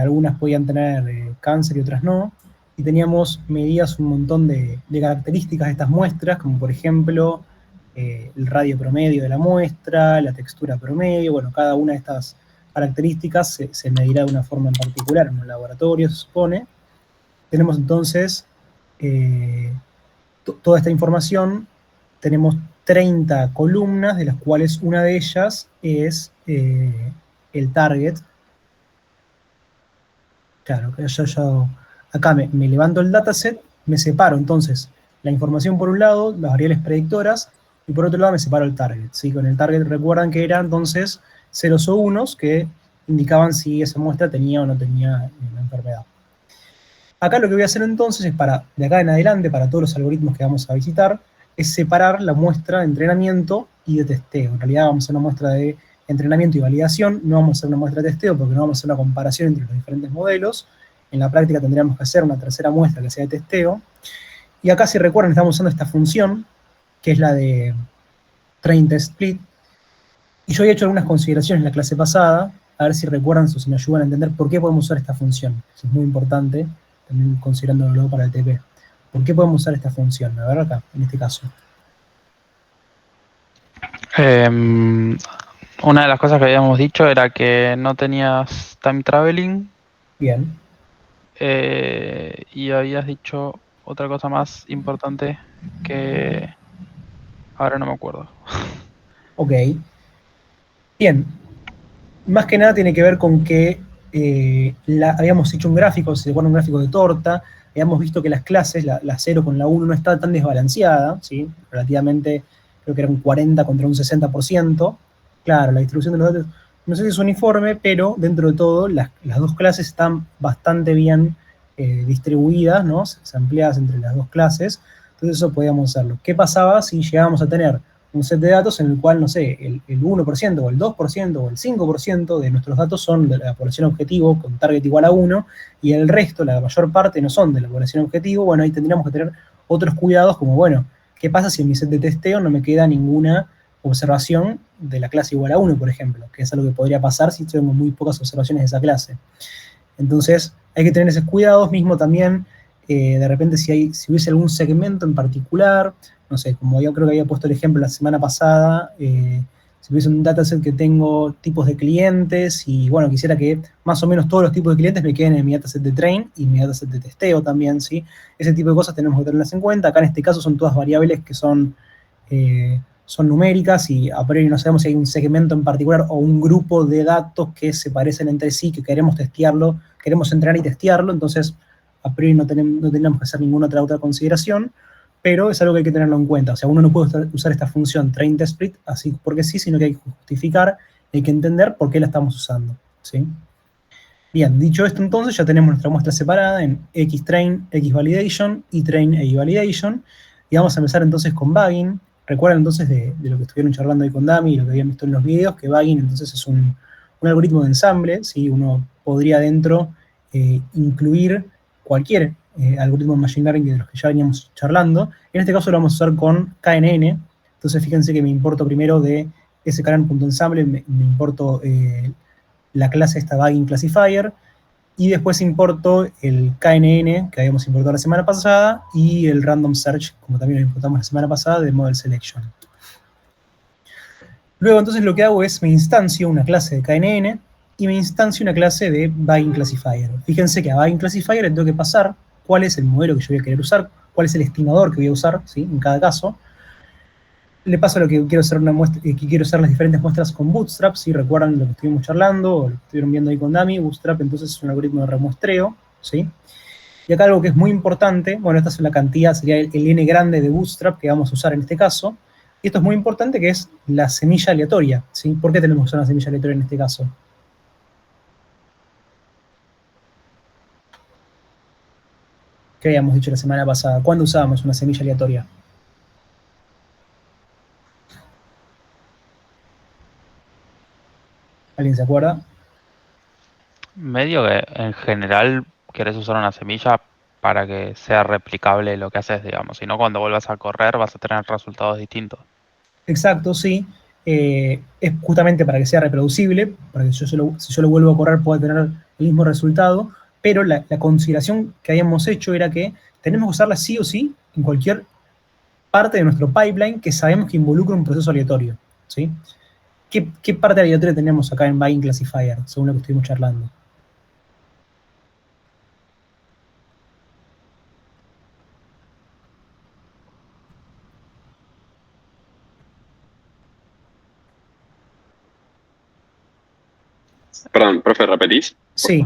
Algunas podían tener cáncer y otras no. Y teníamos medidas un montón de características de estas muestras, como por ejemplo el radio promedio de la muestra, la textura promedio. Bueno, cada una de estas características se medirá de una forma en particular en un laboratorio, se supone. Tenemos entonces toda esta información. Tenemos 30 columnas, de las cuales una de ellas es el target. Claro, yo acá me levanto el dataset, me separo entonces la información por un lado, las variables predictoras, y por otro lado me separo el target. ¿Sí? Con el target recuerdan que eran entonces ceros o unos que indicaban si esa muestra tenía o no tenía la enfermedad. Acá lo que voy a hacer entonces es, de acá en adelante, para todos los algoritmos que vamos a visitar, es separar la muestra de entrenamiento y de testeo. En realidad vamos a hacer una muestra de entrenamiento y validación, no vamos a hacer una muestra de testeo porque no vamos a hacer una comparación entre los diferentes modelos. En la práctica tendríamos que hacer una tercera muestra que sea de testeo. Y acá, si recuerdan, estamos usando esta función, que es la de train test split. Y yo había hecho algunas consideraciones en la clase pasada, a ver si recuerdan o si me ayudan a entender por qué podemos usar esta función. Eso es muy importante, también considerándolo luego para el TP. ¿Por qué podemos usar esta función? A ver acá, en este caso. Una de las cosas que habíamos dicho era que no tenías time traveling. Bien. Y habías dicho otra cosa más importante que ahora no me acuerdo. Ok. Bien. Más que nada tiene que ver con que habíamos hecho un gráfico, si se acuerdan, un gráfico de torta. Habíamos visto que las clases, la 0 con la 1, no está tan desbalanceada, ¿sí? Relativamente, creo que era un 40 contra un 60%. Claro, la distribución de los datos, no sé si es uniforme, pero dentro de todo, las dos clases están bastante bien distribuidas, ¿no? Ampliadas entre las dos clases. Entonces eso podíamos hacerlo. ¿Qué pasaba si llegábamos a tener un set de datos en el cual, no sé, el 1% o el 2% o el 5% de nuestros datos son de la población objetivo con target igual a 1, y el resto, la mayor parte, no son de la población objetivo? Bueno, ahí tendríamos que tener otros cuidados, como, bueno, ¿qué pasa si en mi set de testeo no me queda ninguna observación de la clase igual a 1, por ejemplo? Que es algo que podría pasar si tengo muy pocas observaciones de esa clase. Entonces, hay que tener esos cuidados. Mismo también, de repente, si hubiese algún segmento en particular, no sé, como yo creo que había puesto el ejemplo la semana pasada, si hubiese un dataset que tengo tipos de clientes y, bueno, quisiera que más o menos todos los tipos de clientes me queden en mi dataset de train y mi dataset de testeo también, ¿sí? Ese tipo de cosas tenemos que tenerlas en cuenta. Acá en este caso son todas variables que son numéricas, y a priori no sabemos si hay un segmento en particular o un grupo de datos que se parecen entre sí, que queremos testearlo, queremos entrenar y testearlo. Entonces a priori no tenemos que hacer ninguna otra consideración, pero es algo que hay que tenerlo en cuenta. O sea, uno no puede usar esta función train test split así porque sí, sino que hay que justificar, hay que entender por qué la estamos usando, ¿sí? Bien, dicho esto, entonces ya tenemos nuestra muestra separada en xtrain, xvalidation y train e validation, y vamos a empezar entonces con Bagging. Recuerden entonces de lo que estuvieron charlando ahí con Dami y lo que habían visto en los videos, que Bagging entonces es un algoritmo de ensamble, ¿sí? Uno podría dentro incluir cualquier algoritmo de Machine Learning de los que ya veníamos charlando. En este caso lo vamos a usar con KNN. Entonces fíjense que me importo primero de sklearn.ensemble, me importo la clase esta Bagging Classifier, y después importo el KNN que habíamos importado la semana pasada y el Random Search, como también lo importamos la semana pasada, de Model Selection. Luego entonces lo que hago es me instancio una clase de KNN y me instancio una clase de Bagging Classifier. Fíjense que a Bagging Classifier le tengo que pasar cuál es el modelo que yo voy a querer usar, cuál es el estimador que voy a usar, ¿sí? En cada caso. le paso lo que quiero hacer una muestra, que quiero hacer las diferentes muestras con Bootstrap, si recuerdan lo que estuvimos charlando, o lo que estuvieron viendo ahí con Dami. Bootstrap entonces es un algoritmo de remuestreo, ¿sí? Y acá algo que es muy importante, bueno, esta es la cantidad, sería el n grande de Bootstrap que vamos a usar en este caso, y esto es muy importante, que es la semilla aleatoria, ¿sí? ¿Por qué tenemos que usar una semilla aleatoria en este caso? ¿Qué habíamos dicho la semana pasada? ¿Cuándo usábamos una semilla aleatoria? ¿Alguien se acuerda? Medio que en general querés usar una semilla para que sea replicable lo que haces, digamos. Si no, cuando vuelvas a correr vas a tener resultados distintos. Exacto, sí. Es justamente para que sea reproducible, para que si yo lo vuelvo a correr pueda tener el mismo resultado, pero la consideración que habíamos hecho era que tenemos que usarla sí o sí en cualquier parte de nuestro pipeline que sabemos que involucra un proceso aleatorio, ¿sí? ¿Qué parte aleatoria tenemos acá en Bagging Classifier, según lo que estuvimos charlando? Perdón, profe, ¿repetís? Sí,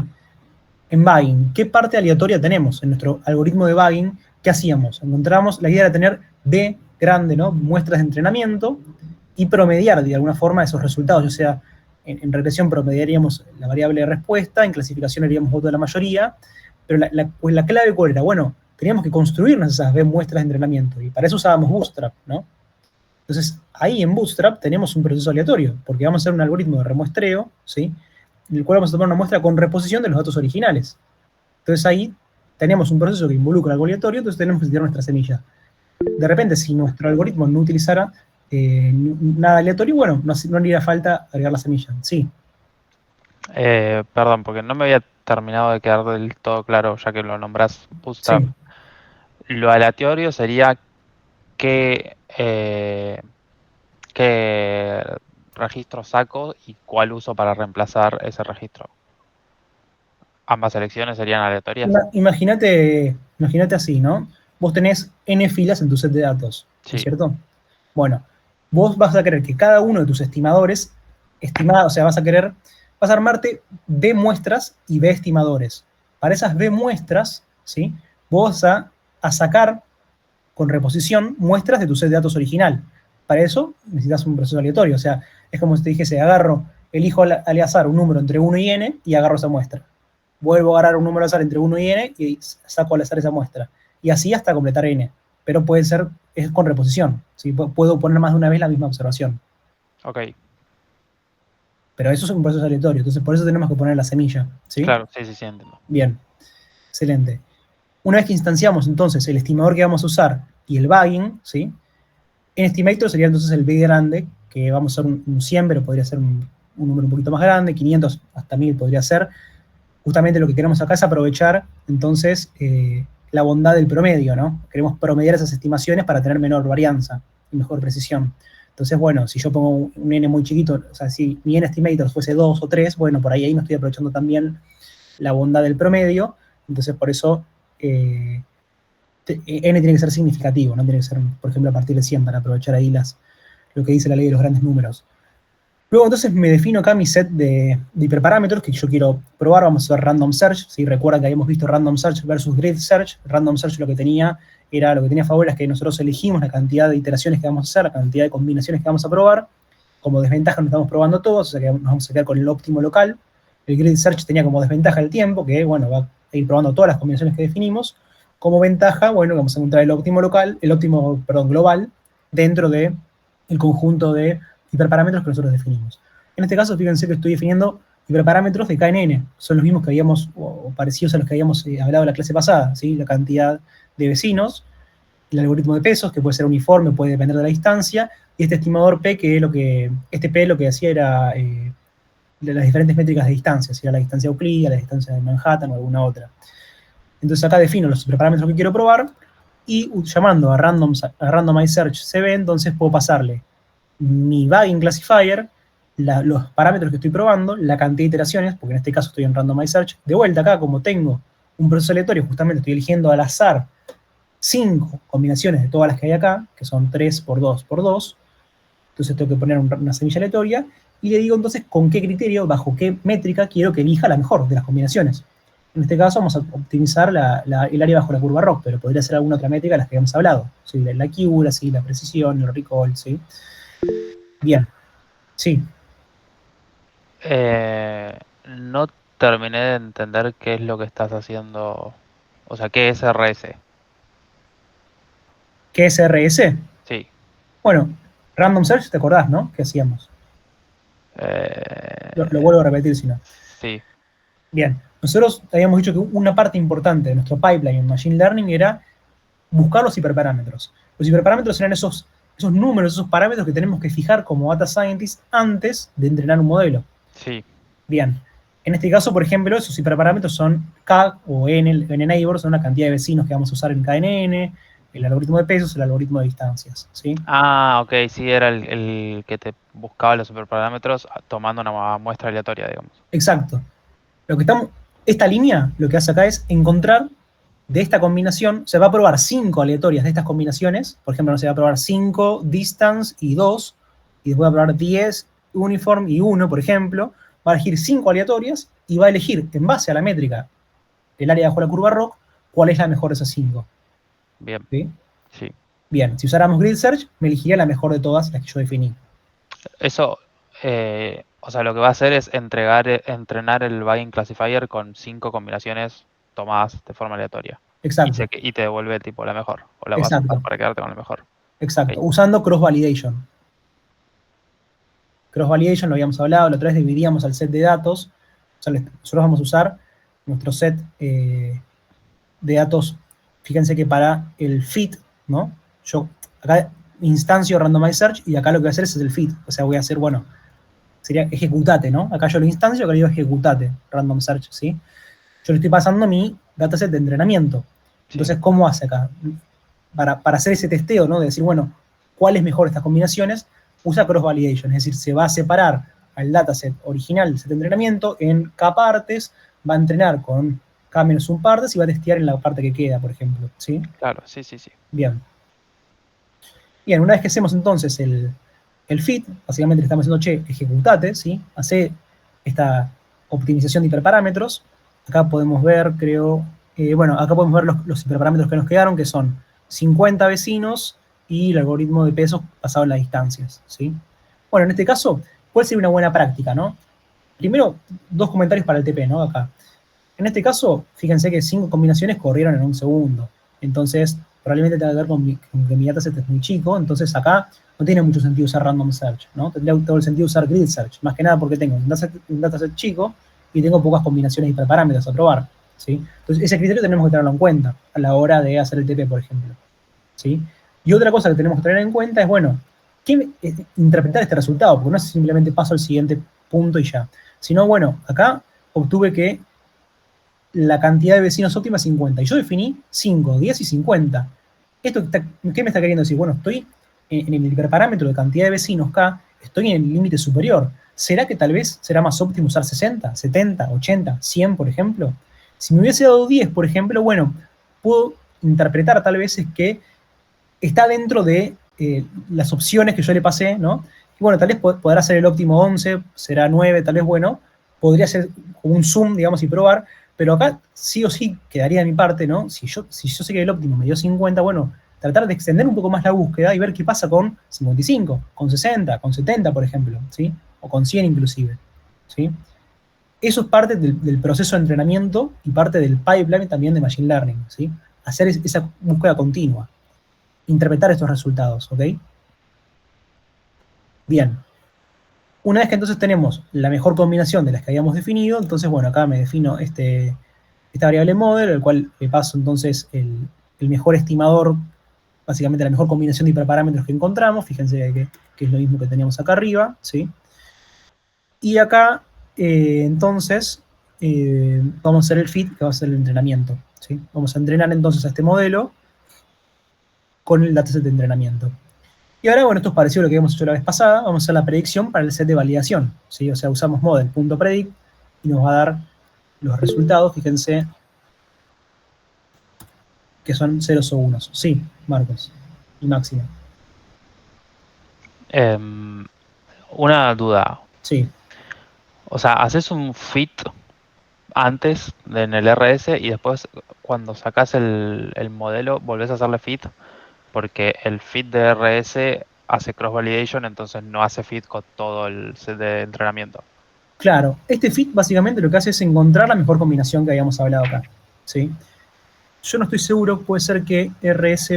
en Bagging, ¿qué parte aleatoria tenemos en nuestro algoritmo de Bagging? ¿Qué hacíamos? Encontramos, la idea era tener B grande, ¿no? Muestras de entrenamiento y promediar de alguna forma esos resultados. O sea, en regresión promediaríamos la variable de respuesta, en clasificación haríamos voto de la mayoría, pero pues la clave ¿cuál era? Bueno, teníamos que construirnos esas B muestras de entrenamiento y para eso usábamos Bootstrap, ¿no? Entonces, ahí en Bootstrap tenemos un proceso aleatorio, porque vamos a hacer un algoritmo de remuestreo, ¿sí? En el cual vamos a tomar una muestra con reposición de los datos originales. Entonces ahí tenemos un proceso que involucra algo aleatorio, entonces tenemos que tirar nuestra semilla. De repente, si nuestro algoritmo no utilizara nada aleatorio, bueno, no haría falta agregar la semilla. Sí, Perdón, porque no me había terminado de quedar del todo claro, ya que lo nombrás Bootstrap. sí. Lo aleatorio sería qué registro saco y cuál uso para reemplazar ese registro. Ambas selecciones serían aleatorias. Imagínate así, ¿no? Vos tenés n filas en tu set de datos, ¿no Sí. es cierto? Bueno, vos vas a querer que cada uno de tus estimadores, o sea, vas a armarte B muestras y B estimadores. Para esas B muestras, ¿sí? Vos vas a sacar con reposición muestras de tu set de datos original. Para eso necesitas un proceso aleatorio, o sea, es como si te dijese, elijo al azar un número entre 1 y n y agarro esa muestra. Vuelvo a agarrar un número al azar entre 1 y n y saco al azar esa muestra. Y así hasta completar n. Pero es con reposición. ¿Sí? Puedo poner más de una vez la misma observación. Ok, Pero eso es un proceso aleatorio, entonces por eso tenemos que poner la semilla. ¿Sí? claro, sí, entiendo. Bien, excelente. Una vez que instanciamos entonces el estimador que vamos a usar y el bagging, ¿sí? En Estimator sería entonces el B grande, que vamos a usar un 100, pero podría ser un número un poquito más grande, 500 hasta 1000 podría ser. Justamente lo que queremos acá es aprovechar entonces la bondad del promedio, ¿no? Queremos promediar esas estimaciones para tener menor varianza y mejor precisión. Entonces, bueno, si yo pongo un n muy chiquito, o sea, si mi n estimator fuese 2 o 3, bueno, por ahí no estoy aprovechando también la bondad del promedio, entonces por eso n tiene que ser significativo, no tiene que ser, por ejemplo, a partir de 100 para aprovechar ahí lo que dice la ley de los grandes números. Luego entonces me defino acá mi set de hiperparámetros que yo quiero probar. Vamos a hacer random search. ¿Sí? Recuerdan que habíamos visto random search versus grid search. Random search lo que tenía a favor es que nosotros elegimos la cantidad de iteraciones que vamos a hacer, la cantidad de combinaciones que vamos a probar. Como desventaja no estamos probando todos, o sea que nos vamos a quedar con el óptimo local. El grid search tenía como desventaja el tiempo, que bueno, va a ir probando todas las combinaciones que definimos. Como ventaja, bueno, vamos a encontrar el óptimo global dentro del conjunto de hiperparámetros que nosotros definimos. En este caso, fíjense que estoy definiendo hiperparámetros de KNN. Son los mismos que habíamos, o parecidos a los que habíamos hablado en la clase pasada, ¿sí? La cantidad de vecinos, el algoritmo de pesos, que puede ser uniforme, puede depender de la distancia, y este estimador P, este P lo que hacía era las diferentes métricas de distancia, si era la distancia euclídea, la distancia de Manhattan o alguna otra. Entonces acá defino los hiperparámetros que quiero probar, y llamando a randomize search CB, entonces puedo pasarle mi bagging classifier, los parámetros que estoy probando, la cantidad de iteraciones, porque en este caso estoy en randomize search. De vuelta acá, como tengo un proceso aleatorio, justamente estoy eligiendo al azar 5 combinaciones de todas las que hay acá, que son 3 por 2 por 2. Entonces tengo que poner una semilla aleatoria y le digo entonces con qué criterio, bajo qué métrica quiero que elija la mejor de las combinaciones. En este caso vamos a optimizar el área bajo la curva ROC, pero podría ser alguna otra métrica de las que habíamos hablado. ¿Sí? La accuracy, la precisión, el recall, ¿sí? Bien. Sí. No terminé de entender qué es lo que estás haciendo. O sea, ¿qué es RS? ¿Qué es RS? Sí. Bueno, Random Search, ¿te acordás, no? ¿Qué hacíamos? Lo vuelvo a repetir si no. Sí. Bien, nosotros habíamos dicho que una parte importante de nuestro pipeline en Machine Learning era buscar los hiperparámetros. Los hiperparámetros eran esos números, esos parámetros que tenemos que fijar como data scientists antes de entrenar un modelo. Sí. Bien, en este caso, por ejemplo, esos hiperparámetros son K o N neighbors, son una cantidad de vecinos que vamos a usar en KNN, el algoritmo de pesos, el algoritmo de distancias, ¿sí? Ah, ok, sí, era el que te buscaba los superparámetros tomando una muestra aleatoria, digamos. Exacto. Esta línea lo que hace acá es encontrar de esta combinación, se va a probar 5 aleatorias de estas combinaciones, por ejemplo, se va a probar 5 distance y 2, y después va a probar 10 uniform y 1, por ejemplo, va a elegir 5 aleatorias y va a elegir, en base a la métrica del área bajo la curva ROC, cuál es la mejor de esas 5. Bien. ¿Sí? Sí. Bien, si usáramos Grid Search, me elegiría la mejor de todas las que yo definí. Eso, o sea, lo que va a hacer es entrenar el Bayesian Classifier con 5 combinaciones tomadas de forma aleatoria. Exacto. Y te devuelve tipo la mejor. O la vas a Exacto. usar para quedarte con la mejor. Exacto. Ok. Usando cross-validation. Cross-validation lo habíamos hablado, la otra vez dividíamos al set de datos. O sea, nosotros vamos a usar nuestro set de datos. Fíjense que para el fit, ¿no? Yo acá instancio randomized search y acá lo que voy a hacer es el fit. O sea, voy a hacer, bueno, sería ejecutate, ¿no? Acá yo lo instancio, acá le digo ejecutate, random search, ¿sí? Yo le estoy pasando mi dataset de entrenamiento. Entonces, Sí. ¿cómo hace acá? Para hacer ese testeo, ¿no? De decir, bueno, ¿cuál es mejor estas combinaciones? Usa cross-validation, es decir, se va a separar al dataset original del set de entrenamiento en K partes, va a entrenar con K-1 partes y va a testear en la parte que queda, por ejemplo, ¿sí? Claro, sí. Bien. Bien, una vez que hacemos entonces el fit, básicamente le estamos diciendo, che, ejecutate, ¿sí? Hace esta optimización de hiperparámetros. Acá podemos ver, creo, acá podemos ver los hiperparámetros que nos quedaron, que son 50 vecinos y el algoritmo de pesos basado en las distancias, ¿sí? Bueno, en este caso, ¿cuál sería una buena práctica, no? Primero, 2 comentarios para el TP, ¿no? Acá. En este caso, fíjense que 5 combinaciones corrieron en un segundo. Entonces, probablemente tenga que ver con que mi dataset es muy chico. Entonces, acá no tiene mucho sentido usar random search, ¿no? Tendría todo el sentido usar grid search. Más que nada porque tengo un dataset chico y tengo pocas combinaciones de hiperparámetros a probar, ¿sí? Entonces, ese criterio tenemos que tenerlo en cuenta a la hora de hacer el TP, por ejemplo, ¿sí? Y otra cosa que tenemos que tener en cuenta es, bueno, interpretar este resultado, porque no es simplemente paso al siguiente punto y ya. Sino, bueno, acá obtuve que la cantidad de vecinos óptima es 50. Y yo definí 5, 10 y 50. ¿Qué me está queriendo decir? Bueno, estoy en el hiperparámetro de cantidad de vecinos K, estoy en el límite superior. ¿Será que tal vez será más óptimo usar 60, 70, 80, 100, por ejemplo? Si me hubiese dado 10, por ejemplo, bueno, puedo interpretar tal vez es que está dentro de las opciones que yo le pasé, ¿no? Y bueno, tal vez podrá ser el óptimo 11, será 9, tal vez, bueno, podría ser un zoom, digamos, y probar, pero acá sí o sí quedaría de mi parte, ¿no? Si yo sé que el óptimo me dio 50, bueno, tratar de extender un poco más la búsqueda y ver qué pasa con 55, con 60, con 70, por ejemplo, ¿sí? O con 100 inclusive, ¿sí? Eso es parte del proceso de entrenamiento y parte del pipeline también de Machine Learning, ¿sí? Hacer esa búsqueda continua, interpretar estos resultados, ¿ok? Bien. Una vez que entonces tenemos la mejor combinación de las que habíamos definido, entonces, bueno, acá me defino esta variable model, el cual le paso entonces el mejor estimador, básicamente la mejor combinación de hiperparámetros que encontramos. Fíjense que es lo mismo que teníamos acá arriba, ¿sí? Y acá, entonces, vamos a hacer el fit, que va a ser el entrenamiento, ¿sí? Vamos a entrenar entonces a este modelo con el dataset de entrenamiento. Y ahora, bueno, esto es parecido a lo que habíamos hecho la vez pasada. Vamos a hacer la predicción para el set de validación, ¿sí? O sea, usamos model.predict y nos va a dar los resultados. Fíjense que son ceros o unos. Sí, Marcos. Y Máximo. Una duda. Sí, O sea, haces un fit antes en el RS y después cuando sacas el modelo volvés a hacerle fit porque el fit de RS hace cross validation, entonces no hace fit con todo el set de entrenamiento. claro. Este fit básicamente lo que hace es encontrar la mejor combinación que habíamos hablado acá. ¿Sí? Yo no estoy seguro, puede ser que rs.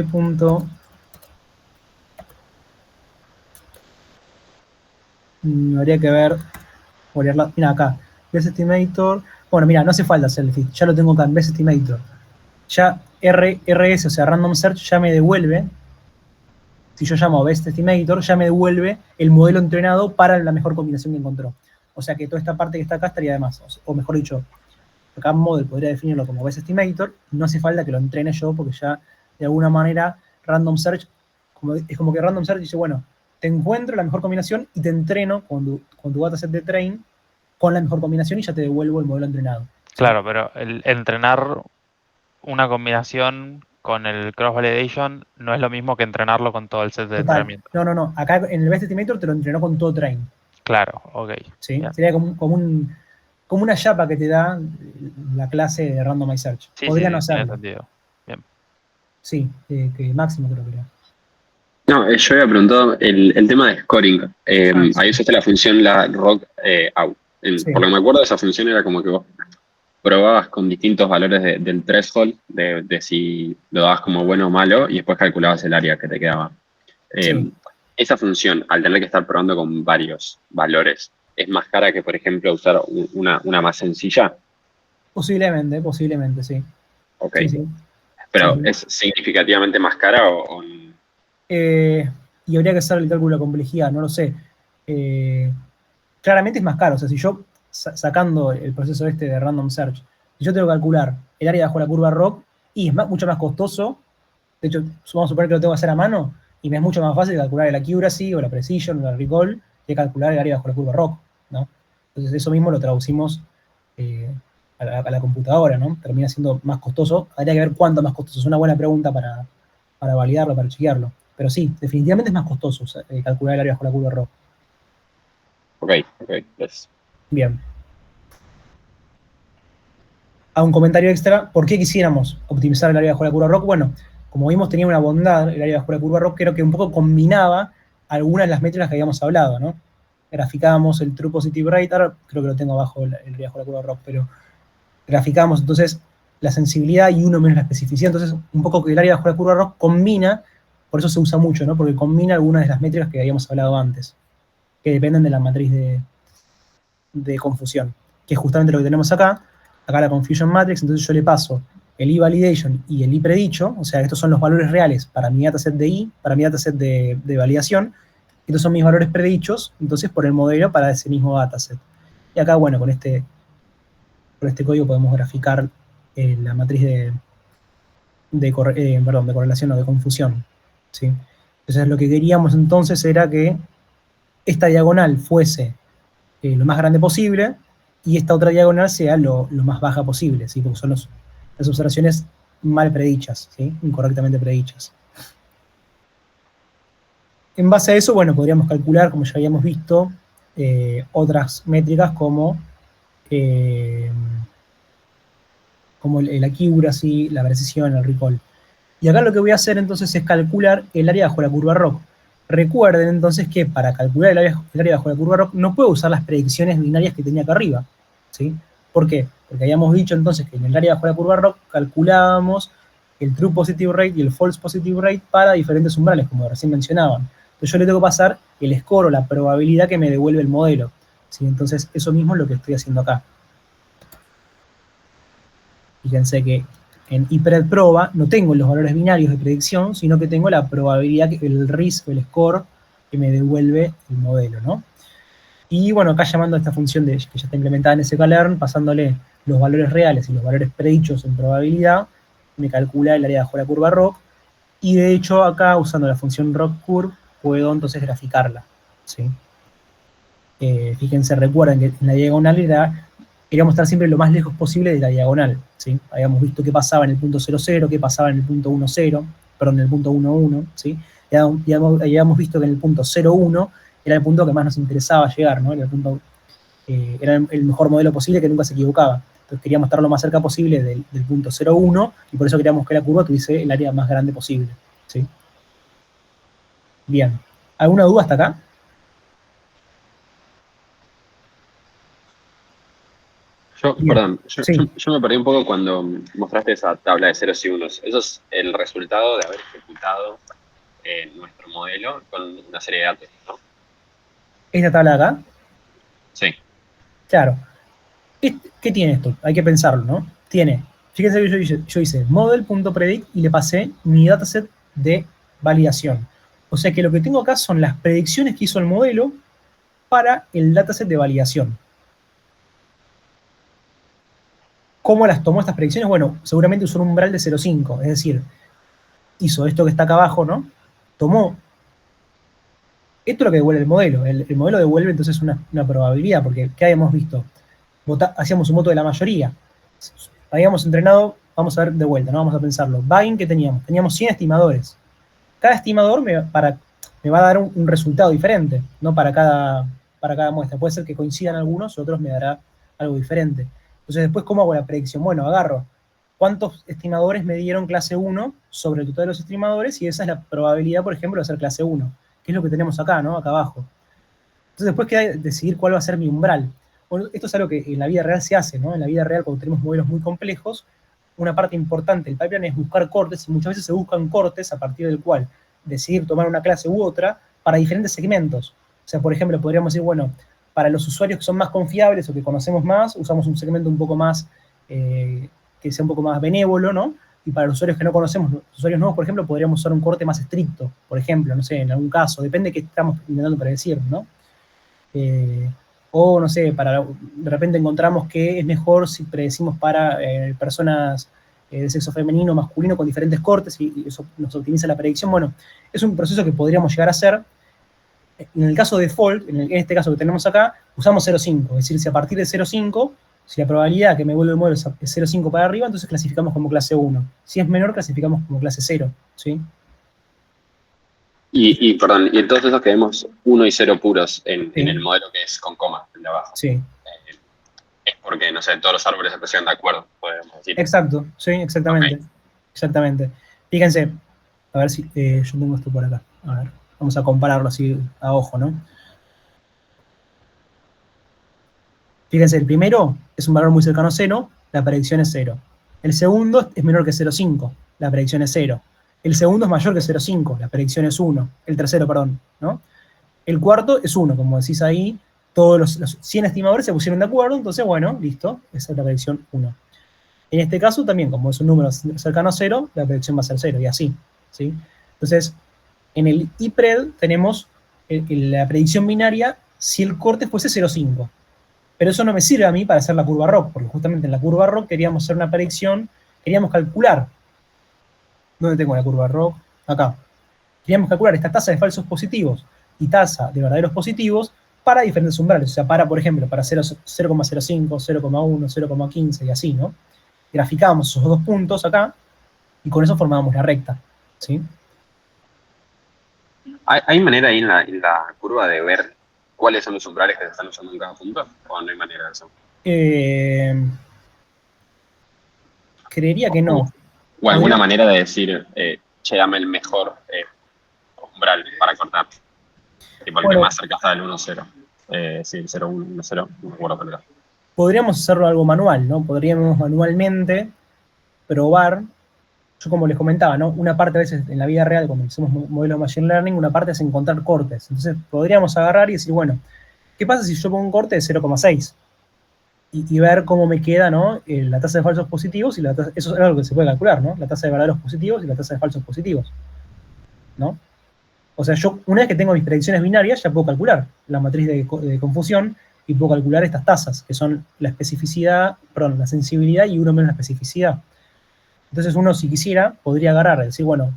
Habría que ver, mira acá, Best Estimator. Bueno, mira, no hace falta hacer el fit, ya lo tengo acá en Best Estimator. Ya RS, o sea, Random Search, ya me devuelve, si yo llamo a Best Estimator, ya me devuelve el modelo entrenado para la mejor combinación que encontró. O sea que toda esta parte que está acá estaría de más. O mejor dicho, acá Model podría definirlo como Best Estimator, no hace falta que lo entrene yo, porque ya de alguna manera Random Search, es como que Random Search dice, bueno, te encuentro la mejor combinación y te entreno con tu dataset de train con la mejor combinación y ya te devuelvo el modelo entrenado. ¿Sí? Claro, pero el entrenar una combinación con el cross validation no es lo mismo que entrenarlo con todo el set de Total. entrenamiento. No. Acá en el Best Estimator te lo entrenó con todo train. Claro, ok. ¿Sí? Bien. Sería como una chapa que te da la clase de Randomize Search. Sí, Podría sí, no tiene hacerlo. sentido. Bien. Sí, que máximo creo que era. No, yo había preguntado el tema de scoring. Sí. Ahí usaste la función la rock out. Sí. Por lo que me acuerdo, esa función era como que vos probabas con distintos valores del threshold, de si lo dabas como bueno o malo, y después calculabas el área que te quedaba. Sí. Esa función, al tener que estar probando con varios valores, ¿es más cara que, por ejemplo, usar una más sencilla? Posiblemente, sí. Ok. Sí. Pero Sí. ¿es significativamente más cara o Y habría que hacer el cálculo de complejidad, no lo sé. Claramente es más caro. O sea, si yo, sacando el proceso este de Random Search, si yo tengo que calcular el área bajo la curva ROC, y es mucho más costoso, de hecho, vamos a suponer que lo tengo que hacer a mano, y me es mucho más fácil calcular el accuracy o la precision o la recall que calcular el área bajo la curva ROC, ¿no? Entonces eso mismo lo traducimos a la computadora, ¿no? Termina siendo más costoso. Habría que ver cuánto más costoso. Es una buena pregunta para validarlo, para chequearlo. Pero sí, definitivamente es más costoso calcular el área bajo la curva ROC. Ok, yes. Bien. A un comentario extra, ¿por qué quisiéramos optimizar el área bajo la curva ROC? Bueno, como vimos tenía una bondad el área bajo la curva ROC, creo que un poco combinaba algunas de las métricas que habíamos hablado, ¿no? Graficábamos el True Positive Rate, ahora creo que lo tengo abajo el área bajo la curva ROC, pero graficábamos entonces la sensibilidad y uno menos la especificidad, entonces un poco que el área bajo la curva ROC combina, por eso se usa mucho, ¿no? Porque combina algunas de las métricas que habíamos hablado antes, que dependen de la matriz de confusión, que es justamente lo que tenemos acá la Confusion Matrix, entonces yo le paso el e-validation y el e-predicho, o sea, estos son los valores reales para mi dataset de i, para mi dataset de validación, estos son mis valores predichos, entonces por el modelo para ese mismo dataset. Y acá, bueno, con este código podemos graficar la matriz de correlación o de confusión, ¿sí? Entonces lo que queríamos entonces era que esta diagonal fuese lo más grande posible, y esta otra diagonal sea lo más baja posible, ¿sí? Porque son las observaciones mal predichas, ¿sí? Incorrectamente predichas. En base a eso, bueno, podríamos calcular, como ya habíamos visto, otras métricas como el accuracy, la precisión, el recall. Y acá lo que voy a hacer entonces es calcular el área bajo la curva ROC. Recuerden entonces que para calcular el área bajo la curva ROC no puedo usar las predicciones binarias que tenía acá arriba, ¿sí? ¿Por qué? Porque habíamos dicho entonces que en el área bajo la curva ROC calculábamos el True Positive Rate y el False Positive Rate para diferentes umbrales, como recién mencionaban. Entonces yo le tengo que pasar el score o la probabilidad que me devuelve el modelo, ¿sí? Entonces eso mismo es lo que estoy haciendo acá. Fíjense que en hiperproba no tengo los valores binarios de predicción, sino que tengo la probabilidad, el risk, el score que me devuelve el modelo, ¿no? Y bueno, acá llamando a esta función que ya está implementada en sklearn, pasándole los valores reales y los valores predichos en probabilidad, me calcula el área bajo la curva ROC, y de hecho acá, usando la función ROC_curve, puedo entonces graficarla, ¿sí? Fíjense, recuerden que en la diagonal queríamos estar siempre lo más lejos posible de la diagonal, ¿sí? Habíamos visto qué pasaba en el punto 00, qué pasaba en el punto 10, perdón, en el punto 11, ¿sí? Y habíamos visto que en el punto 01 era el punto que más nos interesaba llegar, ¿no? Era el punto, era el mejor modelo posible que nunca se equivocaba. Entonces queríamos estar lo más cerca posible del punto 0,1 y por eso queríamos que la curva tuviese el área más grande posible, ¿sí? Bien. ¿Alguna duda hasta acá? Bien. Perdón, Sí. yo me perdí un poco cuando mostraste esa tabla de ceros y unos. Eso es el resultado de haber ejecutado nuestro modelo con una serie de datos, ¿no? ¿Esta tabla de acá? Sí. Claro. ¿Qué tiene esto? Hay que pensarlo, ¿no? Tiene, fíjense que yo hice model.predict y le pasé mi dataset de validación. O sea que lo que tengo acá son las predicciones que hizo el modelo para el dataset de validación. ¿Cómo las tomó estas predicciones? Bueno, seguramente usó un umbral de 0,5, es decir, hizo esto que está acá abajo, ¿no? Tomó. Esto es lo que devuelve el modelo. El modelo devuelve entonces una probabilidad, porque ¿qué habíamos visto? Hacíamos un voto de la mayoría. Habíamos entrenado, vamos a ver de vuelta, ¿no? Vamos a pensarlo. Bagging, ¿qué teníamos? Teníamos 100 estimadores. Cada estimador me va a dar un resultado diferente, ¿no? Para cada muestra. Puede ser que coincidan algunos, otros me dará algo diferente. Entonces, después, ¿cómo hago la predicción? Bueno, agarro cuántos estimadores me dieron clase 1 sobre el total de los estimadores y esa es la probabilidad, por ejemplo, de hacer clase 1, que es lo que tenemos acá, ¿no? Acá abajo. Entonces, después queda decidir cuál va a ser mi umbral. Bueno, esto es algo que en la vida real se hace, ¿no? En la vida real, cuando tenemos modelos muy complejos, una parte importante del pipeline es buscar cortes, y muchas veces se buscan cortes a partir del cual decidir tomar una clase u otra para diferentes segmentos. O sea, por ejemplo, podríamos decir, bueno, para los usuarios que son más confiables o que conocemos más, usamos un segmento un poco más, que sea un poco más benévolo, ¿no? Y para los usuarios que no conocemos, los usuarios nuevos, por ejemplo, podríamos usar un corte más estricto, por ejemplo, no sé, en algún caso, depende de qué estamos intentando predecir, ¿no? O, no sé, de repente encontramos que es mejor si predecimos para personas de sexo femenino o masculino con diferentes cortes y eso nos optimiza la predicción. Bueno, es un proceso que podríamos llegar a hacer. En el caso de default, en este caso que tenemos acá, usamos 0,5. Es decir, si a partir de 0,5, si la probabilidad que me vuelve el modelo es 0,5 para arriba, entonces clasificamos como clase 1. Si es menor, clasificamos como clase 0, ¿sí? Perdón, y entonces esos que vemos 1 y 0 puros en Sí. el modelo que es con coma, el de abajo. Sí. Es porque, no sé, todos los árboles se pusieron de acuerdo, podemos decir. Exacto, sí, exactamente. Ok. Exactamente. Fíjense, a ver si yo tengo esto por acá. A ver, vamos a compararlo así a ojo, ¿no? Fíjense, el primero es un valor muy cercano a 0, la predicción es 0. El segundo es menor que 0,5, la predicción es 0. El segundo es mayor que 0,5, la predicción es 1. El tercero, perdón, ¿no? El cuarto es 1, como decís ahí, todos los 100 estimadores se pusieron de acuerdo, entonces, bueno, listo, esa es la predicción 1. En este caso también, como es un número cercano a 0, la predicción va a ser 0, y así, ¿sí? Entonces, en el IPRED tenemos la predicción binaria si el corte fuese 0,5. Pero eso no me sirve a mí para hacer la curva ROC, porque justamente en la curva ROC queríamos hacer una predicción, queríamos calcular. ¿Dónde tengo la curva ROC? Acá. Queríamos calcular esta tasa de falsos positivos y tasa de verdaderos positivos para diferentes umbrales. O sea, por ejemplo, para 0,05, 0,1, 0,15 y así, ¿no? Graficábamos esos dos puntos acá y con eso formábamos la recta, ¿sí? ¿Hay manera ahí en la curva de ver cuáles son los umbrales que se están usando en cada punto? ¿O no hay manera de eso? Creería que no. ¿O alguna manera de decir, che, dame el mejor umbral para cortar? Tipo el que más cerca está del 1,0. Sí, el 0,1, 1,0, no me acuerdo cuál era. Podríamos hacerlo algo manual, ¿no? Podríamos manualmente probar. Yo como les comentaba, ¿no? Una parte a veces en la vida real, cuando hacemos modelos de Machine Learning, una parte es encontrar cortes. Entonces podríamos agarrar y decir, bueno, ¿qué pasa si yo pongo un corte de 0,6? Y ver cómo me queda, ¿no? La tasa de falsos positivos y eso es algo que se puede calcular, ¿no? La tasa de verdaderos positivos y la tasa de falsos positivos, ¿no? O sea, yo una vez que tengo mis predicciones binarias ya puedo calcular la matriz de confusión y puedo calcular estas tasas, que son la especificidad, perdón, la sensibilidad y uno menos la especificidad. Entonces uno, si quisiera, podría agarrar y decir, bueno,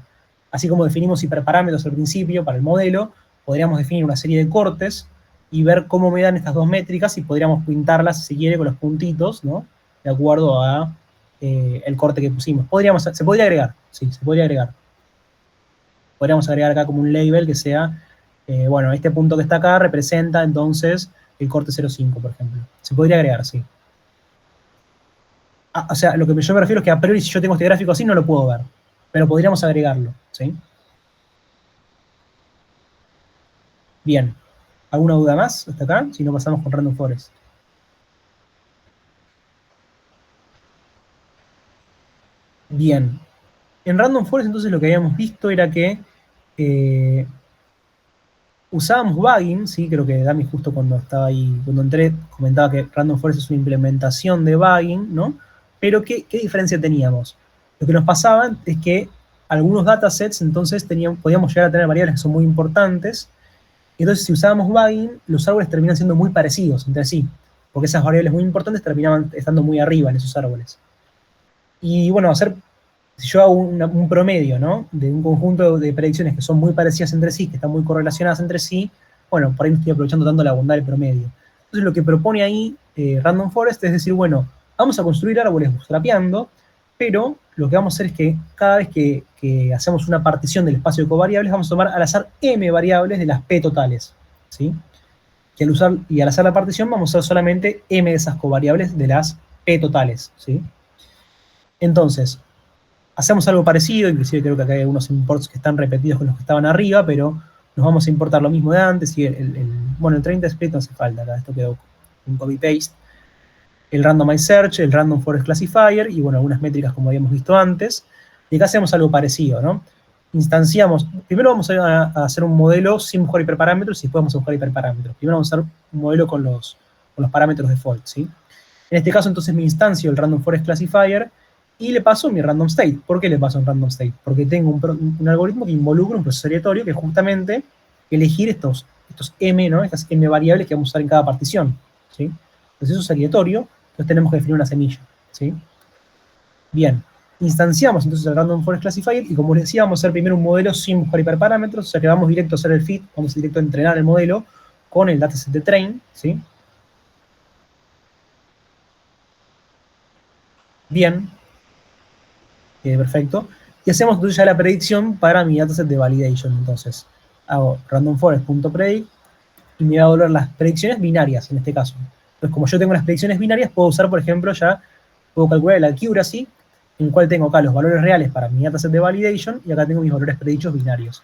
así como definimos hiperparámetros al principio para el modelo, podríamos definir una serie de cortes y ver cómo me dan estas dos métricas y podríamos pintarlas, si quiere, con los puntitos, ¿no? De acuerdo a el corte que pusimos. Se podría agregar, sí, se podría agregar. Podríamos agregar acá como un label que sea Bueno, este punto que está acá representa entonces el corte 0,5, por ejemplo. Se podría agregar, sí. O sea, lo que yo me refiero es que a priori si yo tengo este gráfico así no lo puedo ver, pero podríamos agregarlo, ¿sí? Bien. ¿Alguna duda más hasta acá? Si no, pasamos con Random Forest. Bien. En Random Forest entonces lo que habíamos visto era que usábamos Bagging, ¿sí? Creo que Dami justo cuando estaba ahí, cuando entré, comentaba que Random Forest es una implementación de Bagging, ¿no? Pero ¿qué diferencia teníamos? Lo que nos pasaba es que algunos datasets entonces podíamos llegar a tener variables que son muy importantes, y entonces si usábamos Bagging, los árboles terminan siendo muy parecidos entre sí, porque esas variables muy importantes terminaban estando muy arriba en esos árboles. Y bueno, si yo hago un promedio, ¿no? De un conjunto de predicciones que son muy parecidas entre sí, que están muy correlacionadas entre sí, bueno, por ahí no estoy aprovechando tanto la bondad del promedio. Entonces lo que propone ahí Random Forest es decir, bueno, vamos a construir árboles bootstrapeando, pero lo que vamos a hacer es que cada vez que hacemos una partición del espacio de covariables, vamos a tomar al azar m variables de las p totales, ¿sí? Y al hacer la partición vamos a usar solamente m de esas covariables de las p totales, ¿sí? Entonces, hacemos algo parecido, inclusive creo que acá hay algunos imports que están repetidos con los que estaban arriba, pero nos vamos a importar lo mismo de antes, y bueno, el 30 split no hace falta acá, esto quedó un copy-paste. El randomized search, el random forest classifier, y bueno, algunas métricas como habíamos visto antes. Y acá hacemos algo parecido, ¿no? Instanciamos, primero vamos a hacer un modelo sin buscar hiperparámetros y después vamos a buscar hiperparámetros. Primero vamos a hacer un modelo con los parámetros default, ¿sí? En este caso entonces me instancio el random forest classifier y le paso mi random state. ¿Por qué le paso un random state? Porque tengo un algoritmo que involucra un proceso aleatorio que es justamente elegir estos m, ¿no? Estas m variables que vamos a usar en cada partición, ¿sí? Entonces eso es aleatorio, entonces tenemos que definir una semilla, ¿sí? Bien, instanciamos entonces el random forest classifier y como les decía, vamos a hacer primero un modelo sin buscar hiperparámetros, o sea que vamos directo a hacer el fit, vamos directo a entrenar el modelo con el dataset de train, ¿sí? Bien. Perfecto. Y hacemos entonces ya la predicción para mi dataset de validation. Entonces, hago randomforest.predict y me va a devolver las predicciones binarias en este caso. Entonces, como yo tengo las predicciones binarias, puedo usar, por ejemplo, puedo calcular el accuracy, en el cual tengo acá los valores reales para mi dataset de validation y acá tengo mis valores predichos binarios.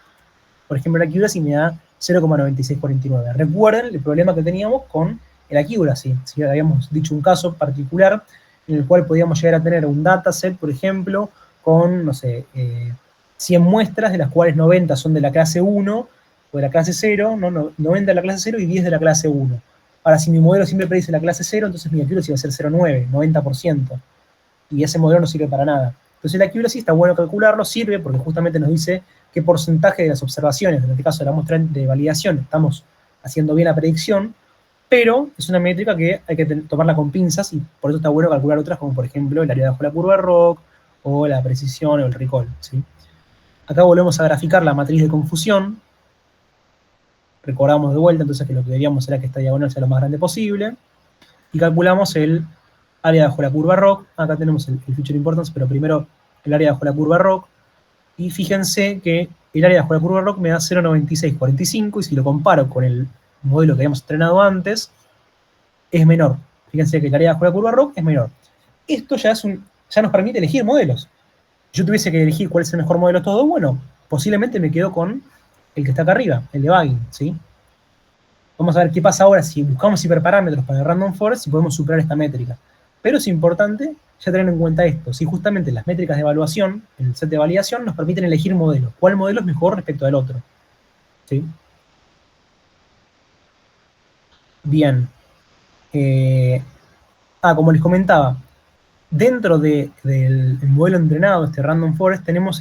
Por ejemplo, el accuracy me da 0,9649. Recuerden el problema que teníamos con el accuracy. ¿Sí? Habíamos dicho un caso particular en el cual podíamos llegar a tener un dataset, por ejemplo, con, no sé, 100 muestras, de las cuales 90 son de la clase 1 o de la clase 0, ¿no? 90 de la clase 0 y 10 de la clase 1. Ahora, si mi modelo siempre predice la clase 0, entonces mi accuracy va a ser 0,9, 90%. Y ese modelo no sirve para nada. Entonces el accuracy está bueno calcularlo, sirve porque justamente nos dice qué porcentaje de las observaciones, en este caso de la muestra de validación, estamos haciendo bien la predicción, pero es una métrica que hay que tomarla con pinzas y por eso está bueno calcular otras como por ejemplo el área debajo de la curva de ROC o la precisión o el recall, ¿sí? Acá volvemos a graficar la matriz de confusión. Recordamos de vuelta entonces que lo que queríamos era que esta diagonal sea lo más grande posible. Y calculamos el área bajo la curva ROC. Acá tenemos el feature importance, pero primero el área bajo la curva ROC. Y fíjense que el área bajo la curva ROC me da 0,9645 y si lo comparo con el modelo que habíamos entrenado antes, es menor. Fíjense que el área bajo la curva ROC es menor. Esto ya nos permite elegir modelos. Si yo tuviese que elegir cuál es el mejor modelo de todo, bueno, posiblemente me quedo con el que está acá arriba, el de Bagging, ¿sí? Vamos a ver qué pasa ahora si buscamos hiperparámetros para el random forest, si podemos superar esta métrica. Pero es importante ya tener en cuenta esto, si justamente las métricas de evaluación, en el set de validación, nos permiten elegir modelos. ¿Cuál modelo es mejor respecto al otro? ¿Sí? Bien. Como les comentaba, dentro del modelo entrenado, este random forest, tenemos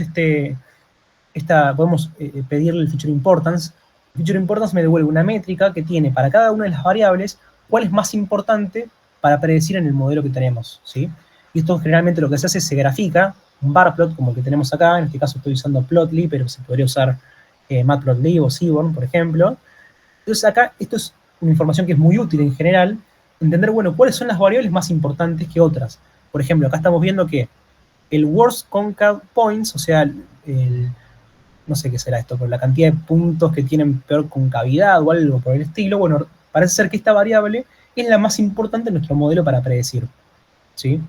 podemos pedirle el feature importance. El feature importance me devuelve una métrica que tiene para cada una de las variables cuál es más importante para predecir en el modelo que tenemos, ¿sí? Y esto generalmente lo que se hace es se grafica un bar plot como el que tenemos acá. En este caso estoy usando Plotly, pero se podría usar Matplotlib o Seaborn, por ejemplo. Entonces acá esto es una información que es muy útil en general, entender, bueno, cuáles son las variables más importantes que otras. Por ejemplo, acá estamos viendo que el worst concave points, o sea, no sé qué será esto, pero la cantidad de puntos que tienen peor concavidad o algo por el estilo, bueno, parece ser que esta variable es la más importante en nuestro modelo para predecir, ¿sí?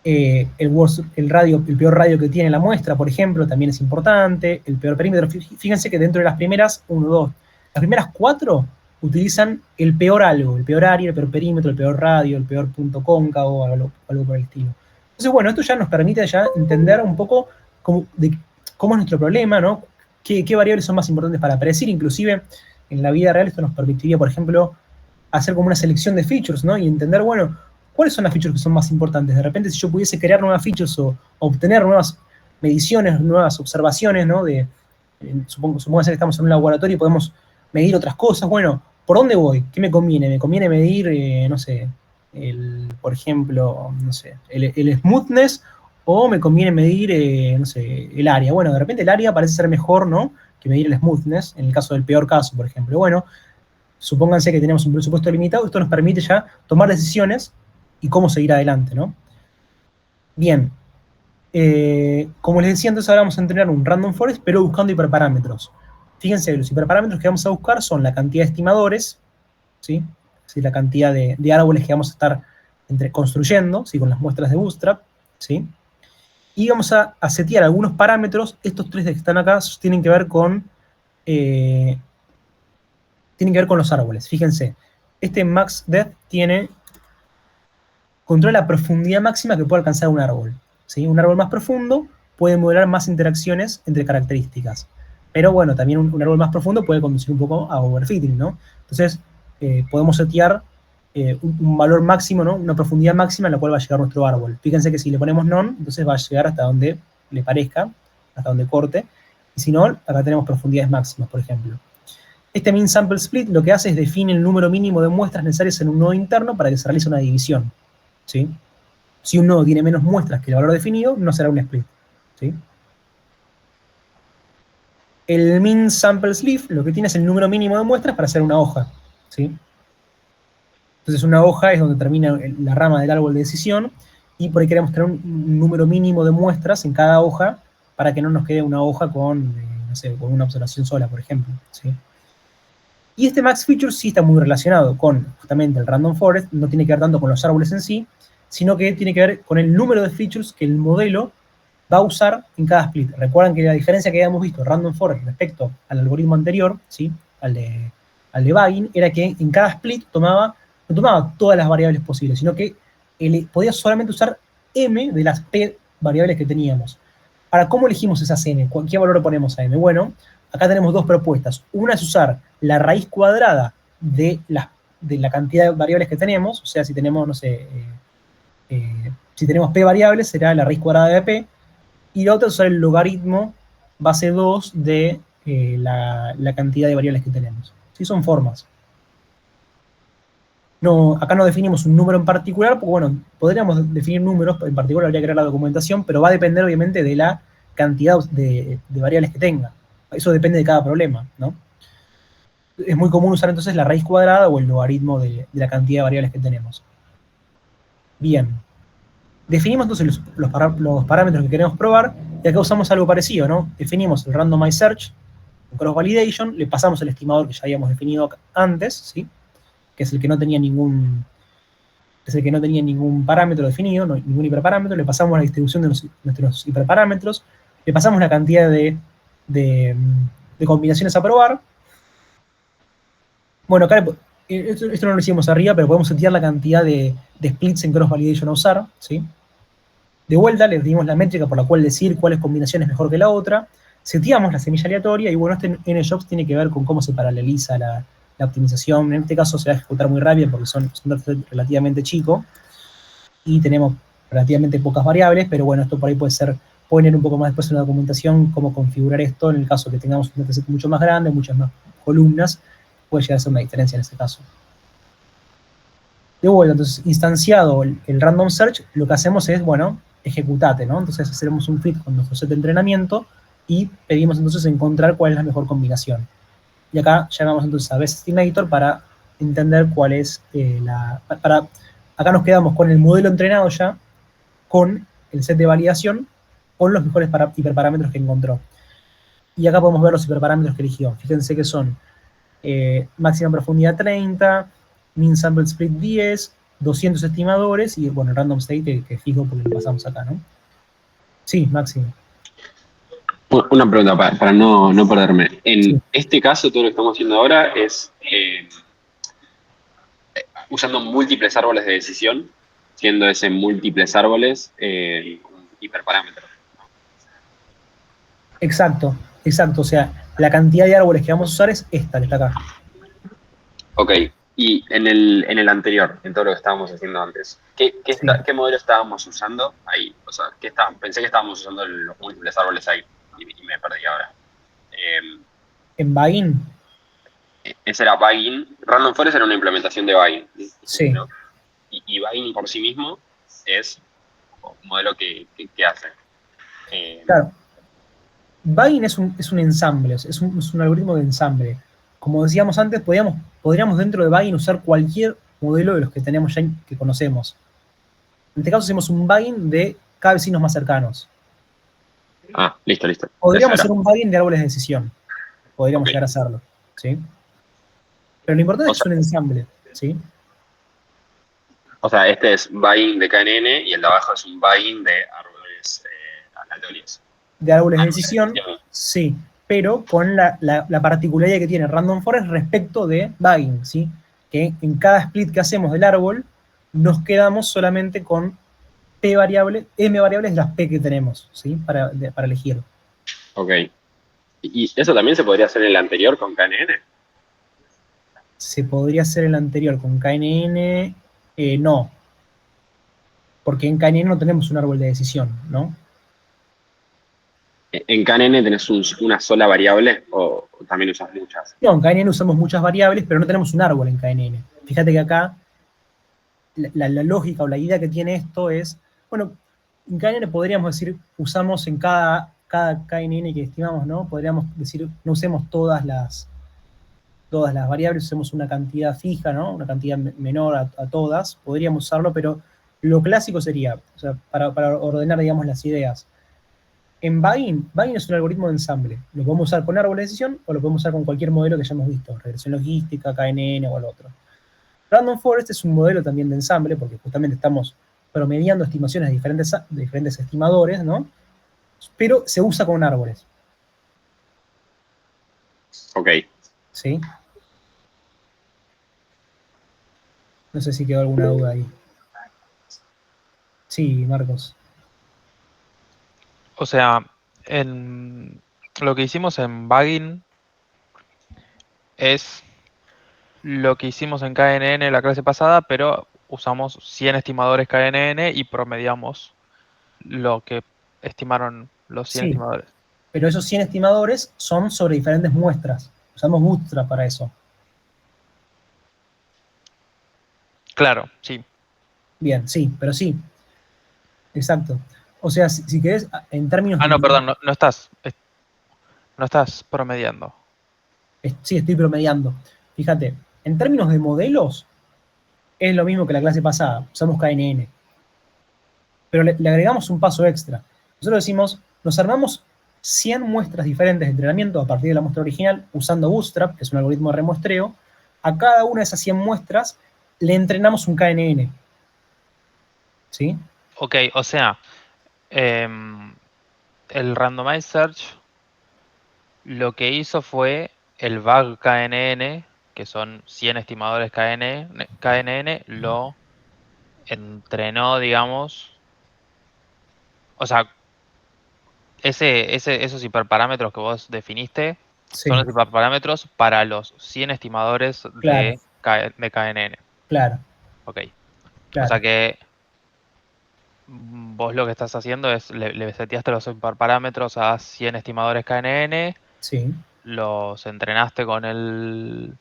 El peor radio que tiene la muestra, por ejemplo, también es importante, el peor perímetro. Fíjense que dentro de las primeras, las primeras 4 utilizan el peor algo, el peor área, el peor perímetro, el peor radio, el peor punto cóncavo, algo por el estilo. Entonces, bueno, esto ya nos permite ya entender un poco cómo es nuestro problema, ¿no? ¿Qué variables son más importantes para predecir? Inclusive, en la vida real esto nos permitiría, por ejemplo, hacer como una selección de features, ¿no? Y entender, bueno, ¿cuáles son las features que son más importantes? De repente, si yo pudiese crear nuevas features o obtener nuevas mediciones, nuevas observaciones, ¿no? Supongo que estamos en un laboratorio y podemos medir otras cosas. Bueno, ¿por dónde voy? ¿Qué me conviene? ¿Me conviene medir, no sé, por ejemplo, no sé, el smoothness o me conviene medir, no sé, el área? Bueno, de repente el área parece ser mejor, ¿no? Que medir el smoothness, en el caso del peor caso, por ejemplo. Bueno, supónganse que tenemos un presupuesto limitado, esto nos permite ya tomar decisiones y cómo seguir adelante, ¿no? Bien, como les decía, entonces ahora vamos a entrenar un random forest, pero buscando hiperparámetros. Fíjense que los hiperparámetros que vamos a buscar son la cantidad de estimadores, ¿sí? Es decir, la cantidad de árboles que vamos a estar construyendo, ¿sí? Con las muestras de Bootstrap, ¿sí? Y vamos a setear algunos parámetros. Estos 3 que están acá tienen que ver con los árboles. Fíjense, este max depth controla la profundidad máxima que puede alcanzar un árbol, ¿sí? Un árbol más profundo puede modelar más interacciones entre características. Pero bueno, también un árbol más profundo puede conducir un poco a overfitting, ¿no? Entonces, podemos setear un valor máximo, ¿no? Una profundidad máxima en la cual va a llegar nuestro árbol. Fíjense que si le ponemos none, entonces va a llegar hasta donde le parezca, hasta donde corte. Y si no, acá tenemos profundidades máximas, por ejemplo. Este min sample split lo que hace es define el número mínimo de muestras necesarias en un nodo interno para que se realice una división, ¿sí? Si un nodo tiene menos muestras que el valor definido, no será un split, ¿sí? El min sample sleeve lo que tiene es el número mínimo de muestras para hacer una hoja, ¿sí? Entonces una hoja es donde termina la rama del árbol de decisión y por ahí queremos tener un número mínimo de muestras en cada hoja para que no nos quede una hoja con, no sé, con una observación sola, por ejemplo, ¿sí? Y este max feature sí está muy relacionado con justamente el random forest, no tiene que ver tanto con los árboles en sí, sino que tiene que ver con el número de features que el modelo va a usar en cada split. Recuerdan que la diferencia que habíamos visto random forest respecto al algoritmo anterior, ¿sí? al de Baggin, era que en cada split no tomaba todas las variables posibles, sino que podía solamente usar m de las p variables que teníamos. Ahora, ¿cómo elegimos esas n? ¿Qué valor le ponemos a m? Bueno, acá tenemos 2 propuestas. Una es usar la raíz cuadrada de la cantidad de variables que tenemos, o sea, si tenemos, no sé, si tenemos p variables, será la raíz cuadrada de p, y la otra es usar el logaritmo base 2 de la cantidad de variables que tenemos. ¿Sí? Son formas. Acá no definimos un número en particular, porque bueno, podríamos definir números, en particular habría que crear la documentación, pero va a depender obviamente de la cantidad de variables que tenga. Eso depende de cada problema, ¿no? Es muy común usar entonces la raíz cuadrada o el logaritmo de la cantidad de variables que tenemos. Bien. Definimos entonces los parámetros que queremos probar, y acá usamos algo parecido, ¿no? Definimos el randomized search, un cross validation, le pasamos el estimador que ya habíamos definido antes, ¿sí? Que es el que no tenía ningún parámetro definido, ningún hiperparámetro, le pasamos la distribución de nuestros hiperparámetros, le pasamos la cantidad de combinaciones a probar. Bueno, acá esto no lo hicimos arriba, pero podemos setear la cantidad de splits en cross validation a usar, ¿sí? De vuelta les dimos la métrica por la cual decir cuál combinación es mejor que la otra, seteamos la semilla aleatoria y bueno, este njobs tiene que ver con cómo se paraleliza la optimización. En este caso se va a ejecutar muy rápido porque son relativamente chicos y tenemos relativamente pocas variables, pero bueno, esto por ahí puede ir un poco más después en la documentación, cómo configurar esto en el caso que tengamos un dataset mucho más grande, muchas más columnas, puede llegar a ser una diferencia en este caso. De vuelta, entonces, instanciado el random search, lo que hacemos es, bueno, ejecutate, ¿no? Entonces hacemos un fit con nuestro set de entrenamiento y pedimos entonces encontrar cuál es la mejor combinación. Y acá llamamos entonces a best estimator para entender cuál es acá nos quedamos con el modelo entrenado ya, con el set de validación, con los mejores hiperparámetros que encontró. Y acá podemos ver los hiperparámetros que eligió. Fíjense que son máxima profundidad 30, min sample split 10, 200 estimadores y, bueno, el random state que fijo porque lo pasamos acá, ¿no? Sí, máximo. Una pregunta para no perderme. En Sí. este caso, todo lo que estamos haciendo ahora es usando múltiples árboles de decisión, siendo ese múltiples árboles un hiperparámetro. Exacto, exacto. O sea, la cantidad de árboles que vamos a usar es esta que está acá. Ok, y en el anterior, en todo lo que estábamos haciendo antes, ¿qué modelo estábamos usando ahí? O sea, pensé que estábamos usando los múltiples árboles ahí y me perdí ahora. En Bain, Ese era Bagging. Random Forest era una implementación de Bagging, sí. ¿no? Y Bagging por sí mismo es un modelo que hace. Claro. Bain es un ensamble, es un algoritmo de ensamble. Como decíamos antes, podríamos dentro de Bain usar cualquier modelo de los que tenemos ya que conocemos. En este caso hacemos un Bain de cada vecinos más cercanos. Listo. Podríamos Eso hacer era. un Bain de árboles de decisión. Podríamos Ok. llegar a hacerlo. ¿Sí? Pero lo importante O es que sea, es un ensamble. ¿Sí? O sea, este es Bagging de KNN y el de abajo es un Bagging de árboles aleatorios. De árboles de Árboles de decisión, decisión. sí. Pero con la particularidad que tiene Random Forest respecto de Bagging, ¿sí? Que en cada split que hacemos del árbol, nos quedamos solamente con P variable, M variables de las P que tenemos, ¿sí? Para elegir. Ok. ¿Y eso también se podría hacer en el anterior con KNN? Se podría hacer el anterior con KNN, no. Porque en KNN no tenemos un árbol de decisión, ¿no? ¿En KNN tenés una sola variable o también usas muchas? No, en KNN usamos muchas variables, pero no tenemos un árbol en KNN. Fíjate que acá la lógica o la idea que tiene esto es, bueno, en KNN podríamos decir, usamos en cada KNN que estimamos, ¿no? Podríamos decir, no usemos todas las variables, usemos una cantidad fija, ¿no? Una cantidad menor a todas, podríamos usarlo, pero lo clásico sería, o sea, para ordenar, digamos, las ideas. En Bain es un algoritmo de ensamble. Lo podemos usar con árbol de decisión o lo podemos usar con cualquier modelo que hayamos visto, regresión logística, KNN o el otro. Random Forest es un modelo también de ensamble, porque justamente estamos promediando estimaciones de diferentes estimadores, ¿no? Pero se usa con árboles. Ok. ¿Sí? No sé si quedó alguna duda ahí. Sí, Marcos. O sea, lo que hicimos en Bagging es lo que hicimos en KNN la clase pasada, pero usamos 100 estimadores KNN y promediamos lo que estimaron los 100 Sí, estimadores. pero esos 100 estimadores son sobre diferentes muestras. Usamos Bootstrap para eso. Claro, sí. Bien, sí, pero sí. Exacto. O sea, si querés, en términos Ah, de... no, perdón, no estás promediando. Sí, estoy promediando. Fíjate, en términos de modelos, es lo mismo que la clase pasada. Usamos KNN. Pero le agregamos un paso extra. Nosotros decimos, nos armamos 100 muestras diferentes de entrenamiento a partir de la muestra original usando Bootstrap, que es un algoritmo de remuestreo. A cada una de esas 100 muestras le entrenamos un KNN. ¿Sí? Ok, o sea, el Randomized Search lo que hizo fue el VAG KNN, que son 100 estimadores KNN, lo entrenó, digamos. O sea, esos hiperparámetros que vos definiste Sí, son los hiperparámetros para los 100 estimadores claro, de KNN. claro, Ok. O claro. sea que vos lo que estás haciendo es, le seteaste los hiperparámetros a 100 estimadores KNN, Sí. los entrenaste con el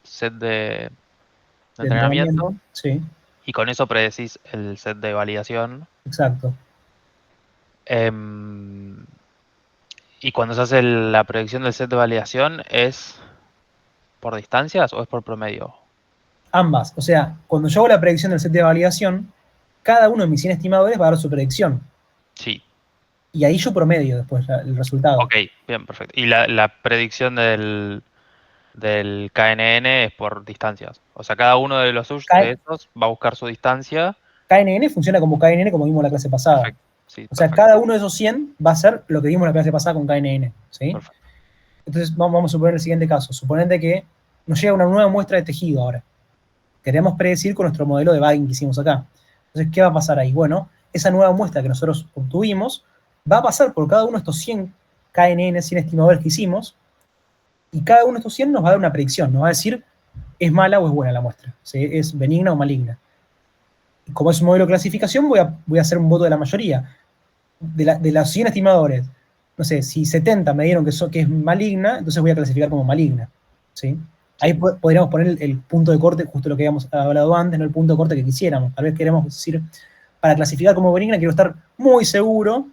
set de De entrenamiento entrenamiento, sí, y con eso predecís el set de validación. exacto. Y cuando se hace la predicción del set de validación, ¿es por distancias o es por promedio? Ambas. O sea, cuando yo hago la predicción del set de validación, cada uno de mis 100 estimadores va a dar su predicción. Sí. Y ahí yo promedio después el resultado. Ok, bien, perfecto. Y la predicción del KNN es por distancias. O sea, cada uno de los de esos va a buscar su distancia. KNN funciona como KNN como vimos la clase pasada. Perfecto. Sí, o sea, perfecto. cada uno de esos 100 va a ser lo que vimos la clase pasada con KNN. ¿Sí? Perfecto. Entonces vamos a suponer el siguiente caso. Suponete que nos llega una nueva muestra de tejido ahora. Queremos predecir con nuestro modelo de bagging que hicimos acá. Entonces, ¿qué va a pasar ahí? Bueno, esa nueva muestra que nosotros obtuvimos va a pasar por cada uno de estos 100 KNN, 100 estimadores que hicimos, y cada uno de estos 100 nos va a dar una predicción, nos va a decir es mala o es buena la muestra, ¿sí? Es benigna o maligna. Y como es un modelo de clasificación, voy a hacer un voto de la mayoría. De los 100 estimadores, no sé, si 70 me dieron que es maligna, entonces voy a clasificar como maligna, ¿sí? Ahí podríamos poner el punto de corte, justo lo que habíamos hablado antes, no el punto de corte que quisiéramos. Tal vez queremos decir, para clasificar como benigna quiero estar muy seguro,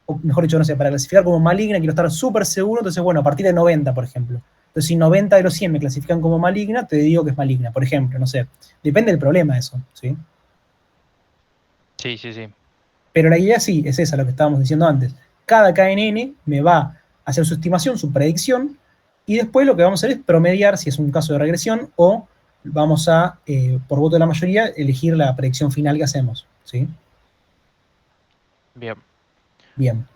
o mejor dicho, no sé, para clasificar como maligna quiero estar súper seguro, entonces bueno, a partir de 90, por ejemplo. Entonces si 90 de los 100 me clasifican como maligna, te digo que es maligna, por ejemplo, no sé. Depende del problema eso, ¿sí? Sí, sí, sí. Pero la idea sí es esa, lo que estábamos diciendo antes. Cada KNN me va a hacer su estimación, su predicción, y después lo que vamos a hacer es promediar si es un caso de regresión o vamos a, por voto de la mayoría, elegir la predicción final que hacemos, ¿sí? Bien. Bien.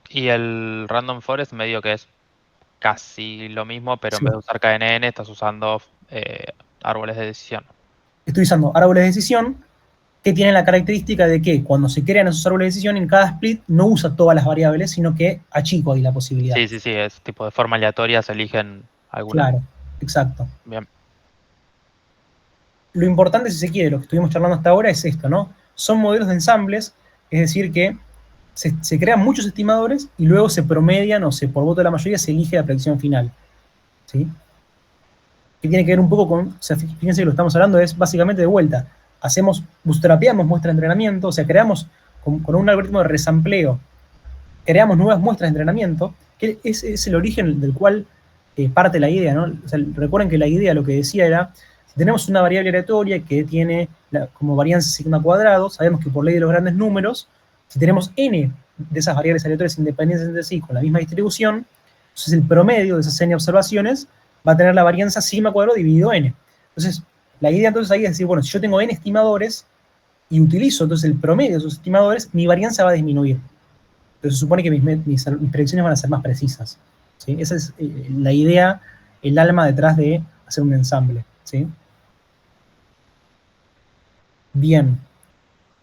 Y el Random Forest medio que es casi lo mismo, pero Sí. en vez de usar KNN estás usando árboles de decisión. Estoy usando árboles de decisión que tienen la característica de que cuando se crean esos árboles de decisión, en cada split no usa todas las variables, sino que achico ahí la posibilidad. Sí, sí, sí, es tipo de forma aleatoria, se eligen algunas. Claro, exacto. Bien. Lo importante, si se quiere, lo que estuvimos charlando hasta ahora es esto, ¿no? Son modelos de ensambles, es decir, que se crean muchos estimadores y luego se promedian o por voto de la mayoría se elige la predicción final, ¿sí? Que tiene que ver un poco con, o sea, fíjense que lo estamos hablando es básicamente de vuelta, bootstrapeamos muestra de entrenamiento, o sea, creamos con un algoritmo de resampleo, creamos nuevas muestras de entrenamiento, que es el origen del cual parte la idea, ¿no? O sea, recuerden que la idea lo que decía era, si tenemos una variable aleatoria que tiene como varianza sigma cuadrado, sabemos que por ley de los grandes números, si tenemos n de esas variables aleatorias independientes entre sí con la misma distribución, entonces el promedio de esas n observaciones va a tener la varianza sigma cuadrado dividido n. Entonces, la idea entonces ahí es decir, bueno, si yo tengo n estimadores y utilizo entonces el promedio de esos estimadores, mi varianza va a disminuir. Entonces se supone que mis predicciones van a ser más precisas, ¿sí? Esa es la idea, el alma detrás de hacer un ensamble, ¿sí? Bien.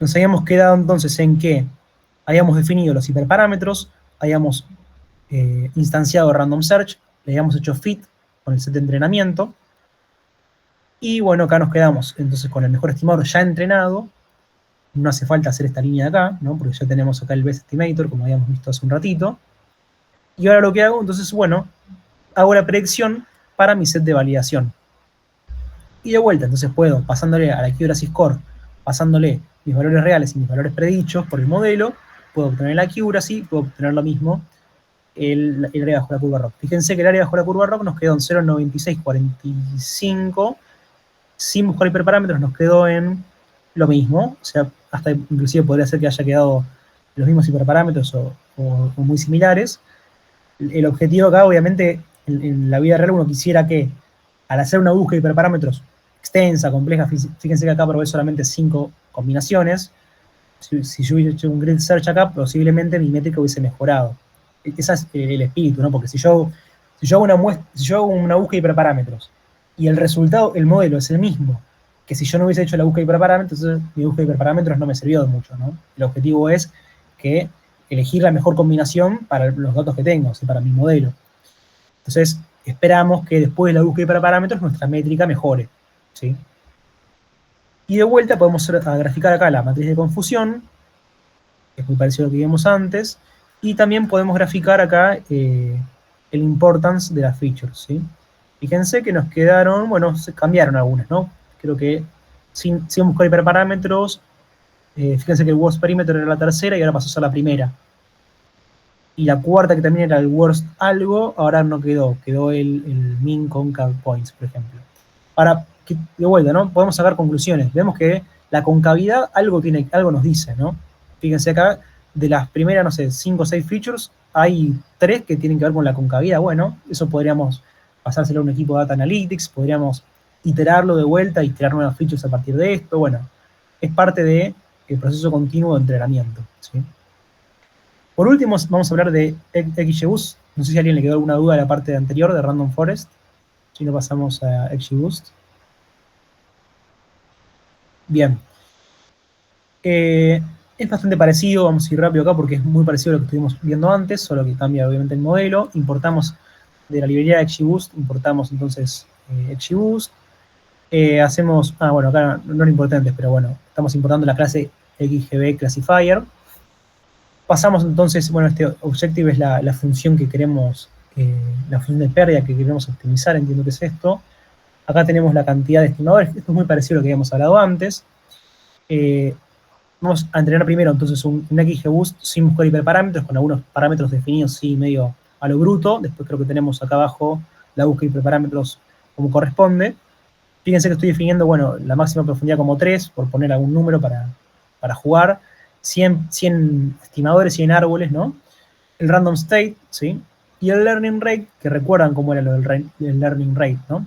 Nos habíamos quedado entonces en que habíamos definido los hiperparámetros, habíamos instanciado random search, le habíamos hecho fit con el set de entrenamiento, y bueno, acá nos quedamos entonces con el mejor estimador ya entrenado. No hace falta hacer esta línea de acá, ¿no? Porque ya tenemos acá el best estimator, como habíamos visto hace un ratito. Y ahora lo que hago, entonces, bueno, hago la predicción para mi set de validación. Y de vuelta, entonces puedo, pasándole a la accuracy score, pasándole mis valores reales y mis valores predichos por el modelo, puedo obtener la accuracy, puedo obtener lo mismo el área bajo la curva ROC. Fíjense que el área bajo la curva ROC nos quedó en 0.9645, sin buscar hiperparámetros nos quedó en lo mismo, o sea, hasta inclusive podría ser que haya quedado los mismos hiperparámetros o muy similares. El objetivo acá, obviamente, en la vida real uno quisiera que, al hacer una búsqueda de hiperparámetros extensa, compleja, fíjense que acá probé solamente 5 combinaciones, si yo hubiese hecho un grid search acá, posiblemente mi métrica hubiese mejorado. Ese es el espíritu, ¿no? Porque si yo hago una búsqueda de hiperparámetros y el resultado, el modelo es el mismo que si yo no hubiese hecho la búsqueda de hiperparámetros, entonces mi búsqueda de hiperparámetros no me sirvió de mucho, ¿no? El objetivo es que elegir la mejor combinación para los datos que tengo, o sea, para mi modelo. Entonces, esperamos que después de la búsqueda de hiperparámetros nuestra métrica mejore, ¿sí? Y de vuelta podemos graficar acá la matriz de confusión, que es muy parecido a lo que vimos antes, y también podemos graficar acá el importance de las features, ¿sí? Fíjense que nos quedaron, bueno, se cambiaron algunas, ¿no? Creo que sin buscar hiperparámetros, fíjense que el worst perimeter era la tercera y ahora pasó a ser la primera. Y la cuarta, que también era el worst algo, ahora no quedó el mean concave points, por ejemplo. Ahora, de vuelta, ¿no? Podemos sacar conclusiones. Vemos que la concavidad algo nos dice, ¿no? Fíjense acá, de las primeras, no sé, 5 o 6 features, hay 3 que tienen que ver con la concavidad. Bueno, eso podríamos pasárselo a un equipo de Data Analytics, podríamos iterarlo de vuelta y tirar nuevas features a partir de esto. Bueno, es parte del proceso continuo de entrenamiento, ¿sí? Por último, vamos a hablar de XGBoost. No sé si a alguien le quedó alguna duda de la parte anterior de Random Forest. Si no, pasamos a XGBoost. Bien. Es bastante parecido, vamos a ir rápido acá porque es muy parecido a lo que estuvimos viendo antes, solo que cambia obviamente el modelo. Importamos de la librería de XGBoost, importamos entonces XGBoost. Hacemos, bueno, acá no lo importante, pero bueno, estamos importando la clase XGB Classifier. Pasamos entonces, bueno, este Objective es la función que queremos, la función de pérdida que queremos optimizar, entiendo que es esto. Acá tenemos la cantidad de estimadores, esto es muy parecido a lo que habíamos hablado antes. Vamos a entrenar primero entonces un XGBoost sin buscar hiperparámetros, con algunos parámetros definidos, sí, medio a lo bruto. Después creo que tenemos acá abajo la búsqueda de hiperparámetros como corresponde. Fíjense que estoy definiendo, bueno, la máxima profundidad como 3, por poner algún número para jugar. 100 estimadores, 100 árboles, ¿no? El random state, ¿sí? Y el learning rate, que recuerdan cómo era lo del learning rate, ¿no?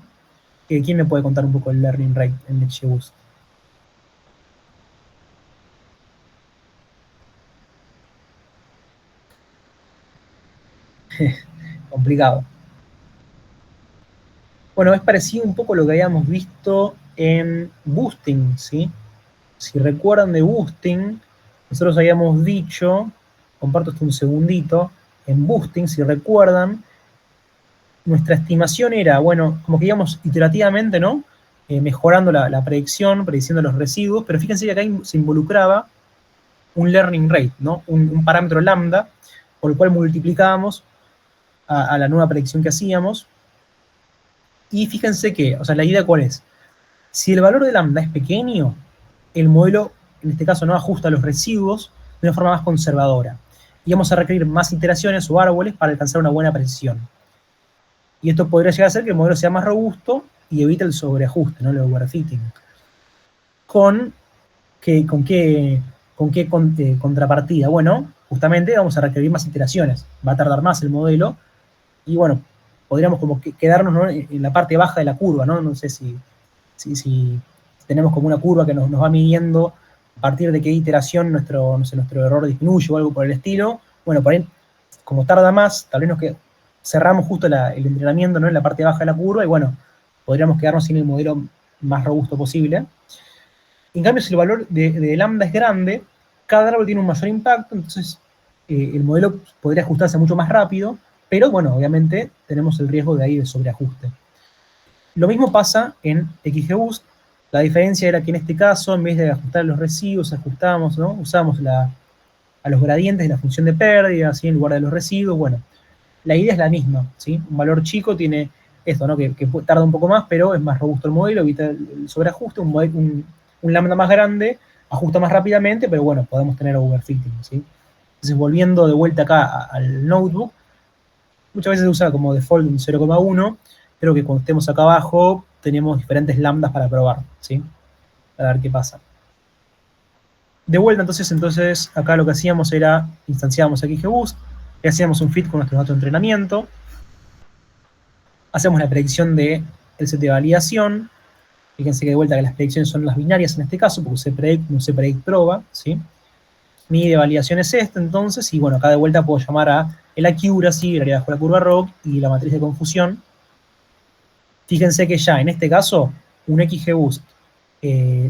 ¿Quién me puede contar un poco el learning rate en XGBoost? Complicado. Bueno, es parecido un poco a lo que habíamos visto en Boosting, ¿sí? Si recuerdan de Boosting, nosotros habíamos dicho, comparto esto un segundito, en Boosting, si recuerdan, nuestra estimación era, bueno, como que íbamos iterativamente, ¿no? Mejorando la predicción, prediciendo los residuos, pero fíjense que acá se involucraba un learning rate, ¿no? Un parámetro lambda, por el cual multiplicábamos a la nueva predicción que hacíamos. Y fíjense que, o sea, la idea cuál es. Si el valor de lambda es pequeño, el modelo, en este caso, no ajusta los residuos de una forma más conservadora. Y vamos a requerir más iteraciones o árboles para alcanzar una buena precisión. Y esto podría llegar a ser que el modelo sea más robusto y evite el sobreajuste, ¿no? El overfitting. ¿Con qué contrapartida? Bueno, justamente vamos a requerir más iteraciones. Va a tardar más el modelo. Y bueno, podríamos como quedarnos, ¿no?, en la parte baja de la curva, ¿no? No sé si tenemos como una curva que nos va midiendo a partir de qué iteración nuestro error disminuye o algo por el estilo. Bueno, por ahí, como tarda más, tal vez cerramos justo el entrenamiento, ¿no?, en la parte baja de la curva y bueno, podríamos quedarnos sin el modelo más robusto posible. En cambio, si el valor de lambda es grande, cada árbol tiene un mayor impacto, entonces el modelo podría ajustarse mucho más rápido, pero bueno, obviamente tenemos el riesgo de ahí de sobreajuste. Lo mismo pasa en XGBoost. La diferencia era que en este caso, en vez de ajustar los residuos, ajustamos, ¿no?, usamos a los gradientes de la función de pérdida, ¿sí?, en lugar de los residuos. Bueno, la idea es la misma, ¿sí? Un valor chico tiene esto, ¿no?, que tarda un poco más, pero es más robusto el modelo, evita el sobreajuste. Un lambda más grande ajusta más rápidamente, pero bueno, podemos tener overfitting, ¿sí? Entonces, volviendo de vuelta acá al notebook, muchas veces se usa como default un 0,1, pero que cuando estemos acá abajo tenemos diferentes lambdas para probar, ¿sí? Para ver qué pasa. De vuelta, entonces acá lo que hacíamos era instanciábamos XGBoost, y hacíamos un fit con nuestros datos de entrenamiento, hacemos la predicción del set de validación. Fíjense que de vuelta que las predicciones son las binarias en este caso, porque se predict, no se predict proba, ¿sí? Mi de validación es esta, entonces, y bueno, acá de vuelta puedo llamar a el accuracy, el área bajo la curva ROC, y la matriz de confusión. Fíjense que ya, en este caso, un XGBoost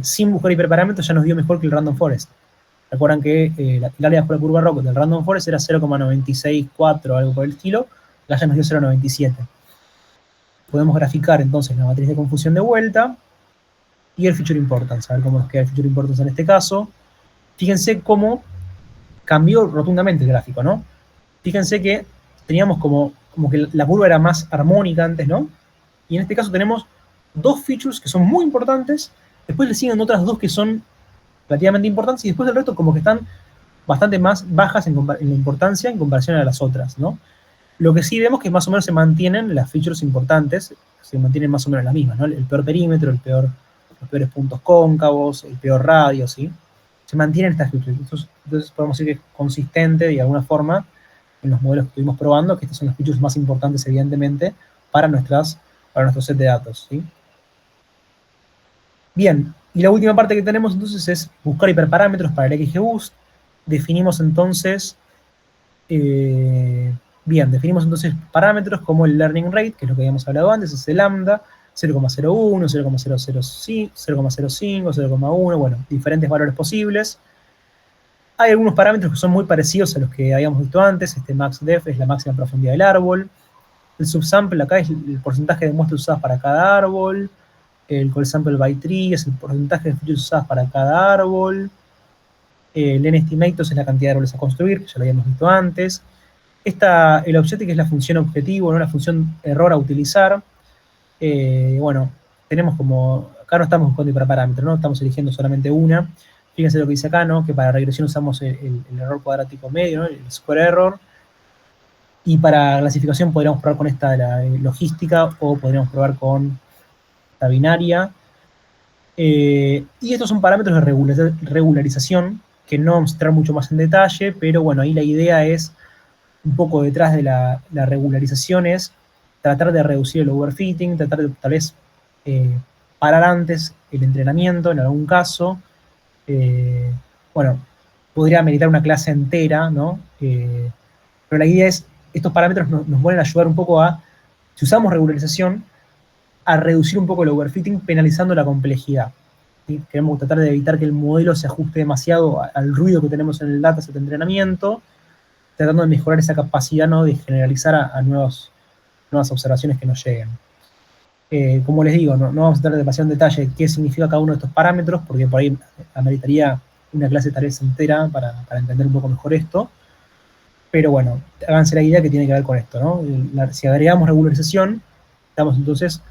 sin buscar hiperparámetros ya nos dio mejor que el Random Forest. Recuerdan que el área bajo la curva ROC del Random Forest era 0,964 algo por el estilo, acá ya nos dio 0,97. Podemos graficar entonces la matriz de confusión de vuelta, y el Feature Importance, a ver cómo nos queda el Feature Importance en este caso. Fíjense cómo cambió rotundamente el gráfico, ¿no? Fíjense que teníamos como que la curva era más armónica antes, ¿no? Y en este caso tenemos dos features que son muy importantes, después le siguen otras dos que son relativamente importantes, y después del resto como que están bastante más bajas en la importancia en comparación a las otras, ¿no? Lo que sí vemos que más o menos se mantienen las features importantes, se mantienen más o menos las mismas, ¿no? El peor perímetro, los peores puntos cóncavos, el peor radio, ¿sí? se mantienen estas features. Entonces podemos decir que es consistente de alguna forma en los modelos que estuvimos probando, que estas son las features más importantes, evidentemente, para nuestro set de datos, ¿sí? Bien, y la última parte que tenemos entonces es buscar hiperparámetros para el XGBoost. Definimos entonces, definimos entonces parámetros como el learning rate, que es lo que habíamos hablado antes, es el lambda, 0,01, 0,005, 0,05, 0,1, bueno, diferentes valores posibles. Hay algunos parámetros que son muy parecidos a los que habíamos visto antes. MaxDef es la máxima profundidad del árbol. El subsample acá es el porcentaje de muestras usadas para cada árbol. El call sample by tree es el porcentaje de features usadas para cada árbol. El nestimator es la cantidad de árboles a construir, que ya lo habíamos visto antes. El objective, que es la función objetivo, ¿no? La función error a utilizar. Bueno, tenemos como, acá no estamos buscando hiperparámetros, ¿no? Estamos eligiendo solamente una. Fíjense lo que dice acá, ¿no? Que para regresión usamos el error cuadrático medio, ¿no? El square error. Y para clasificación podríamos probar con esta de la logística o podríamos probar con la binaria. Y estos son parámetros de regularización que no vamos a entrar mucho más en detalle, pero bueno, ahí la idea es, un poco detrás de la regularización, es tratar de reducir el overfitting, tratar de tal vez parar antes el entrenamiento en algún caso. Bueno, podría meditar una clase entera, ¿no? Pero la idea es, estos parámetros nos pueden ayudar un poco a, si usamos regularización, a reducir un poco el overfitting penalizando la complejidad. ¿Sí? Queremos tratar de evitar que el modelo se ajuste demasiado al ruido que tenemos en el dataset de entrenamiento, tratando de mejorar esa capacidad, ¿no? De generalizar a nuevas observaciones que nos lleguen. Como les digo, no vamos a entrar demasiado en detalle qué significa cada uno de estos parámetros, porque por ahí ameritaría una clase tal vez entera para entender un poco mejor esto. Pero bueno, háganse la idea que tiene que ver con esto, ¿no? Si agregamos regularización, estamos entonces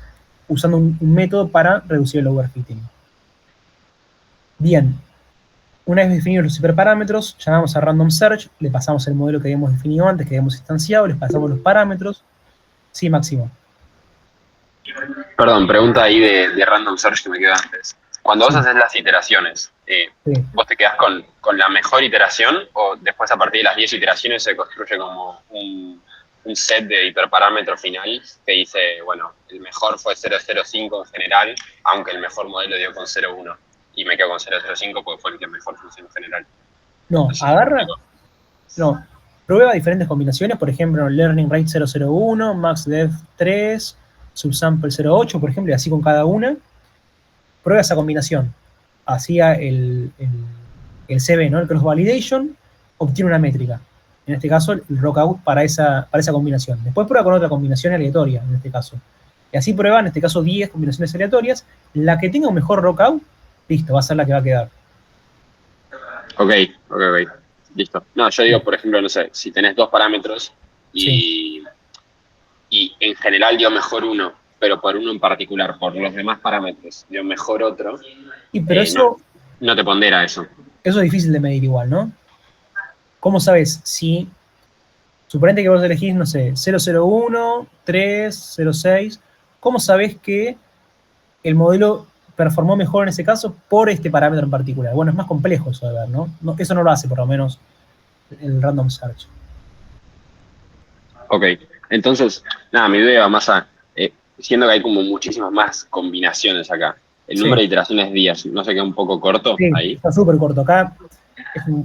usando un método para reducir el overfitting. Bien, una vez definidos los hiperparámetros, llamamos a random search, le pasamos el modelo que habíamos definido antes, que habíamos instanciado, les pasamos los parámetros. Sí, Máximo. Perdón, pregunta ahí de random search que me quedó antes. Cuando vos haces las iteraciones, Sí. ¿vos te quedás con la mejor iteración o después a partir de las 10 iteraciones se construye como un set de hiperparámetros final que dice, bueno, el mejor fue 0,05 en general, aunque el mejor modelo dio con 0,1 y me quedo con 0,05 porque fue el que mejor funcionó en general? No, agarra. No, prueba diferentes combinaciones, por ejemplo, learning rate 001, maxdef 3, subsample 08, por ejemplo, y así con cada una. Prueba esa combinación. Hacía el CB, ¿no? El cross validation, obtiene una métrica. En este caso, el rockout para esa combinación. Después prueba con otra combinación aleatoria, en este caso. Y así prueba, en este caso, 10 combinaciones aleatorias. La que tenga un mejor rockout, listo, va a ser la que va a quedar. Ok. Listo. No, yo digo, por ejemplo, no sé, si tenés dos parámetros y en general dio mejor uno, pero por uno en particular, por los demás parámetros, dio mejor otro, Pero eso, no te pondera eso. eso es difícil de medir igual, ¿no? ¿Cómo sabes si, suponete que vos elegís, no sé, 001, 3, 06, ¿cómo sabés que el modelo performó mejor en ese caso por este parámetro en particular? Bueno, es más complejo eso de ver, ¿no? Eso no lo hace, por lo menos, el random search. Ok, entonces, nada, mi idea va más a, siendo que hay como muchísimas más combinaciones acá. El número de iteraciones días, ¿no se queda un poco corto Sí, ahí? está súper corto. Acá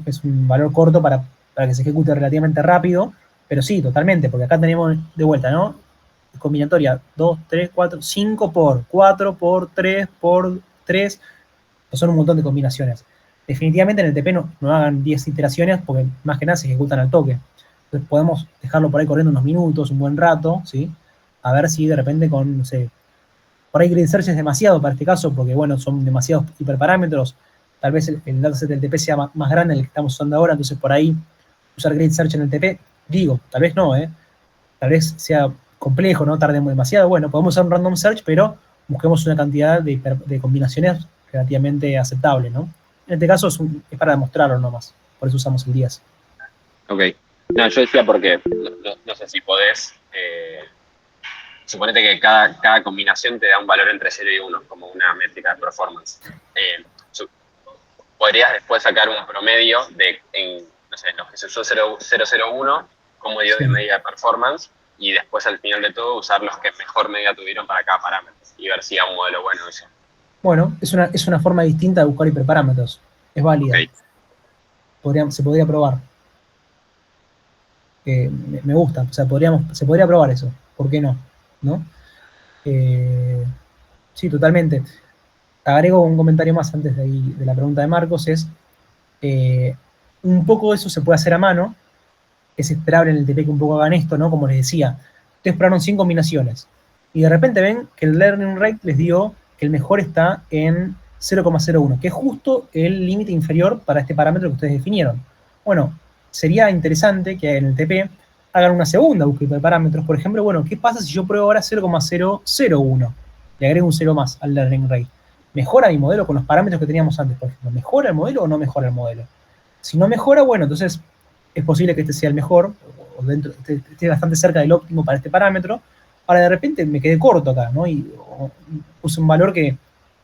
es un valor corto para que se ejecute relativamente rápido, pero sí, totalmente, porque acá tenemos de vuelta, ¿no? Combinatoria 2, 3, 4, 5 por 4 por 3 por 3, son un montón de combinaciones. Definitivamente en el TP no hagan 10 iteraciones porque más que nada se ejecutan al toque. Entonces podemos dejarlo por ahí corriendo unos minutos, un buen rato, ¿sí? A ver si de repente con, no sé, por ahí grid search es demasiado para este caso porque, bueno, son demasiados hiperparámetros. Tal vez el dataset del TP sea más grande el que estamos usando ahora, entonces por ahí usar grid search en el TP, digo, tal vez no, tal vez sea complejo, no tardemos demasiado. Bueno, podemos usar un random search, pero busquemos una cantidad de combinaciones relativamente aceptable, ¿no? En este caso es para demostrarlo nomás, por eso usamos el 10. Ok. No, yo decía porque, no sé si podés, suponete que cada combinación te da un valor entre 0 y 1, como una métrica de performance. podrías después sacar un promedio no sé, en los que se usó 001 como dio de Sí. media de performance, y después al final de todo usar los que mejor media tuvieron para cada parámetro y ver si era un modelo bueno o eso. Bueno, es una forma distinta de buscar hiperparámetros. Es válida. Ok. Se podría probar. Me gusta. O sea, se podría probar eso. ¿Por qué no? ¿No? Sí, totalmente. Agrego un comentario más antes de la pregunta de Marcos. Un poco eso se puede hacer a mano. Es esperable en el TP que un poco hagan esto, ¿no? Como les decía, ustedes probaron 100 combinaciones y de repente ven que el learning rate les dio que el mejor está en 0,01, que es justo el límite inferior para este parámetro que ustedes definieron. Bueno, sería interesante que en el TP hagan una segunda búsqueda de parámetros. Por ejemplo, bueno, ¿qué pasa si yo pruebo ahora 0,001? Le agrego un 0 más al learning rate. ¿Mejora mi modelo con los parámetros que teníamos antes, por ejemplo? ¿Mejora el modelo o no mejora el modelo? Si no mejora, bueno, entonces es posible que este sea el mejor, o esté bastante cerca del óptimo para este parámetro. Ahora de repente me quedé corto acá, ¿no? Y puse un valor que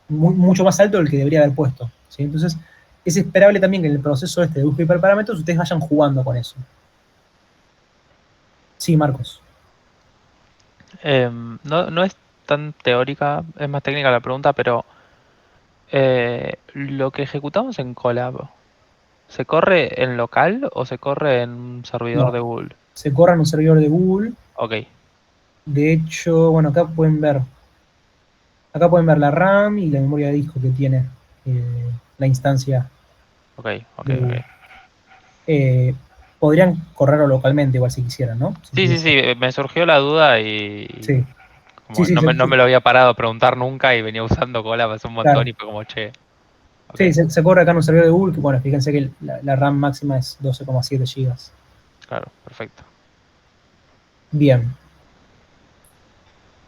mucho más alto del que debería haber puesto, ¿sí? Entonces, es esperable también que en el proceso de búsqueda de hiperparámetros ustedes vayan jugando con eso. Sí, Marcos. No es tan teórica, es más técnica la pregunta, pero lo que ejecutamos en Colab, ¿se corre en local o se corre en un servidor No, de Google? se corre en un servidor de Google. Ok, De hecho, bueno, acá pueden ver la RAM y la memoria de disco que tiene la instancia ok, ok, de ok. Google. Podrían correrlo localmente igual si quisieran, ¿no? Si Sí, sí, tuviese- sí, me surgió la duda y Sí, sí, como sí, no me lo había parado a preguntar nunca y venía usando Colab hace un montón claro. y fue como, che, ok, Sí, se corre acá en un servidor de Google, que bueno, fíjense que la RAM máxima es 12,7 GB. claro, perfecto. Bien.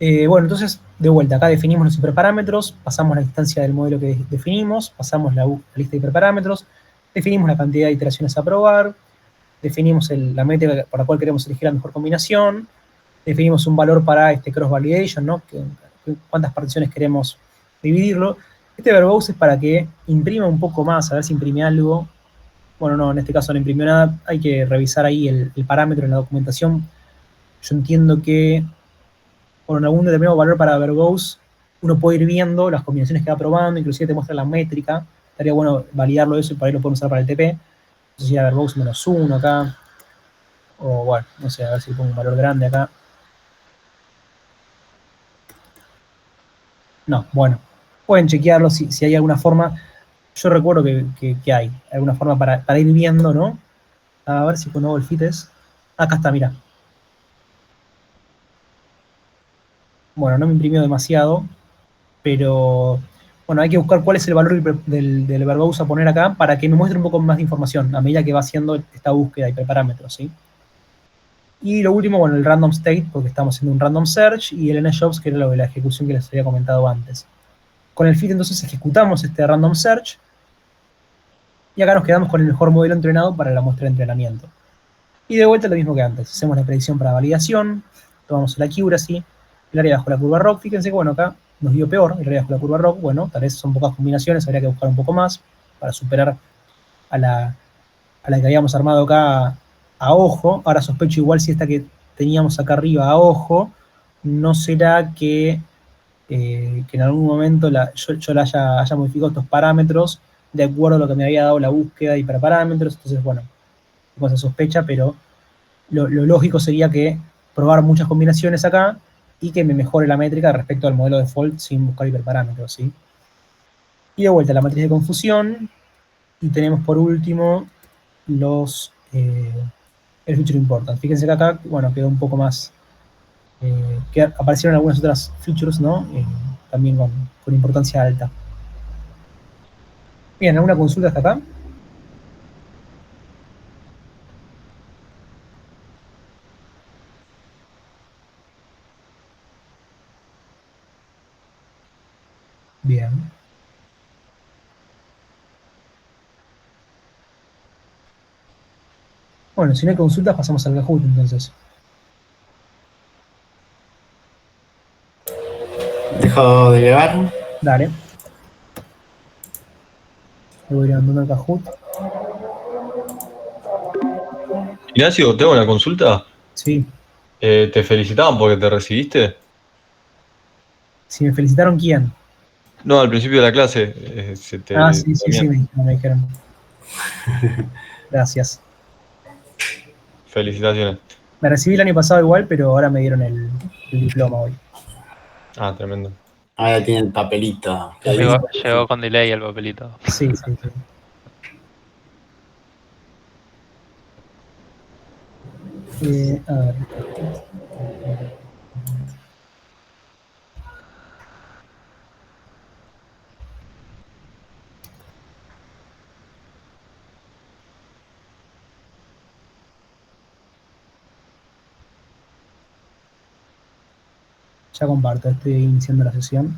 Bueno, entonces, de vuelta, acá definimos los hiperparámetros, pasamos la instancia del modelo que definimos, pasamos la lista de hiperparámetros, definimos la cantidad de iteraciones a probar, definimos la métrica por la cual queremos elegir la mejor combinación, definimos un valor para este cross-validation, ¿no? Cuántas particiones queremos dividirlo. Este verbose es para que imprima un poco más, a ver si imprime algo. Bueno, no, en este caso no imprimió nada. Hay que revisar ahí el parámetro en la documentación. Yo entiendo que con algún determinado valor para verbose uno puede ir viendo las combinaciones que va probando, inclusive te muestra la métrica. Estaría bueno validarlo eso y por ahí lo podemos usar para el TP. No sé si era verbose -1 acá. O bueno, no sé, a ver si pongo un valor grande acá. No, bueno. Pueden chequearlo si hay alguna forma. Yo recuerdo que hay alguna forma para ir viendo, ¿no? A ver si cuando hago el fit es. Acá está, mira. Bueno, no me imprimió demasiado, pero bueno, hay que buscar cuál es el valor del verbose a poner acá para que me muestre un poco más de información a medida que va haciendo esta búsqueda de hiperparámetros, ¿sí? Y lo último, bueno, el random state, porque estamos haciendo un random search, y el njobs, que era lo de la ejecución que les había comentado antes. Con el fit entonces ejecutamos este random search, y acá nos quedamos con el mejor modelo entrenado para la muestra de entrenamiento. Y de vuelta lo mismo que antes, hacemos la predicción para validación, tomamos el accuracy, el área bajo la curva ROC, fíjense que bueno, acá nos dio peor el área bajo la curva ROC, bueno, tal vez son pocas combinaciones, habría que buscar un poco más para superar a la que habíamos armado acá a ojo. Ahora sospecho igual si esta que teníamos acá arriba a ojo, no será que en algún momento yo la haya modificado estos parámetros de acuerdo a lo que me había dado la búsqueda de hiperparámetros, entonces bueno, tengo esa sospecha, pero lo lógico sería que probar muchas combinaciones acá y que me mejore la métrica respecto al modelo default sin buscar hiperparámetros, ¿sí? Y de vuelta la matriz de confusión, y tenemos por último el feature important. Fíjense que acá, bueno, quedó un poco más, que aparecieron algunas otras features, ¿no? También con importancia alta. Bien, ¿alguna consulta hasta acá? Bien. Bueno, si no hay consultas, pasamos al Kahoot entonces. Dejo de grabar. Dale. Le voy levantando el Kahoot. Ignacio, tengo una consulta. Sí. ¿Te felicitaban porque te recibiste? Si me felicitaron, ¿quién? No, al principio de la clase se Ah, te sí, sí, sí, ponían. me dijeron. Gracias. Felicitaciones. Me recibí el año pasado igual, pero ahora me dieron el diploma hoy. Ah, tremendo. Ahora tiene el papelito. Que Llegó, dice- llegó con delay el papelito. Sí, sí, sí. A ver. Ya comparto, estoy iniciando la sesión.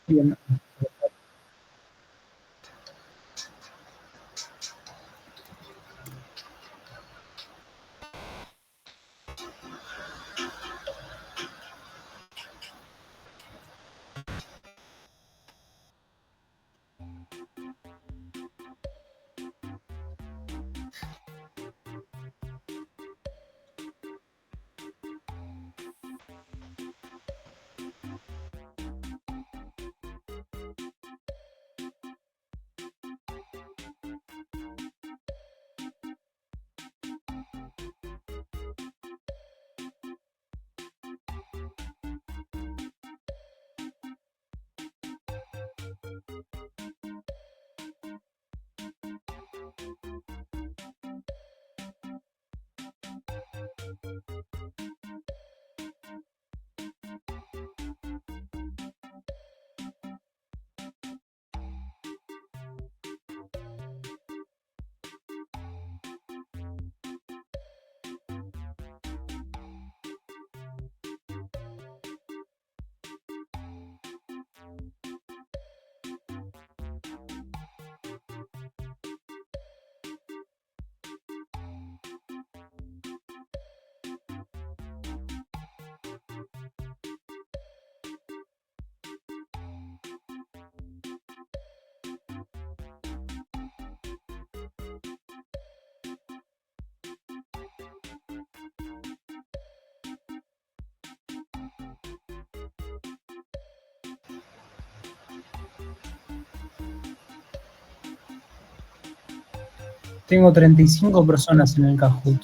Bien. Tengo 35 personas en el Kahoot.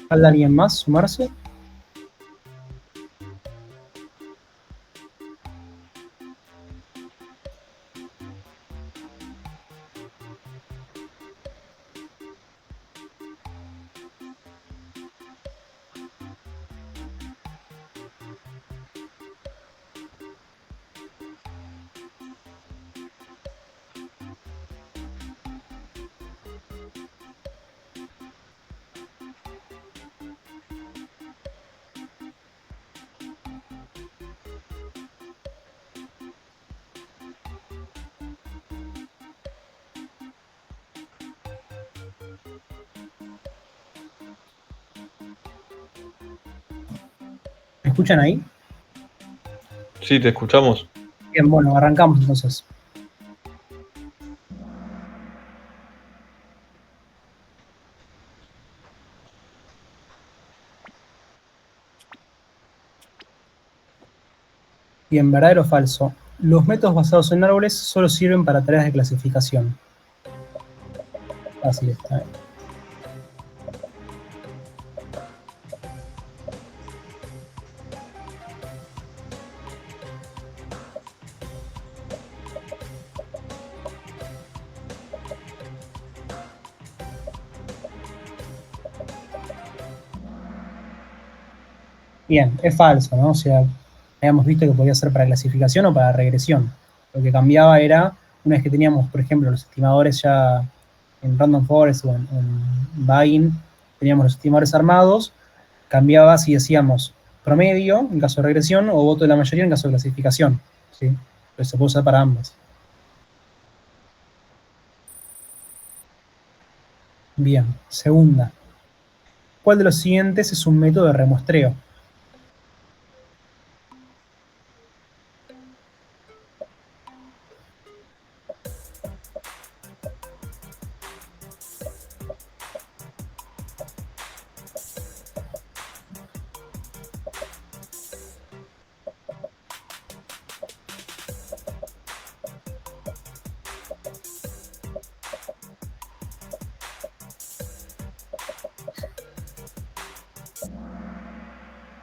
¿Falta alguien más sumarse? ¿Me escuchan ahí? Sí, te escuchamos. Bien, bueno, arrancamos entonces. Bien, verdadero o falso. Los métodos basados en árboles solo sirven para tareas de clasificación. Así está. Bien, es falso, ¿no? O sea, habíamos visto que podía ser para clasificación o para regresión. Lo que cambiaba era, una vez que teníamos, por ejemplo, los estimadores ya en Random Forest o en Bayes, teníamos los estimadores armados, cambiaba si decíamos promedio en caso de regresión o voto de la mayoría en caso de clasificación, ¿sí? Pero se puede usar para ambas. Bien, segunda. ¿Cuál de los siguientes es un método de remuestreo?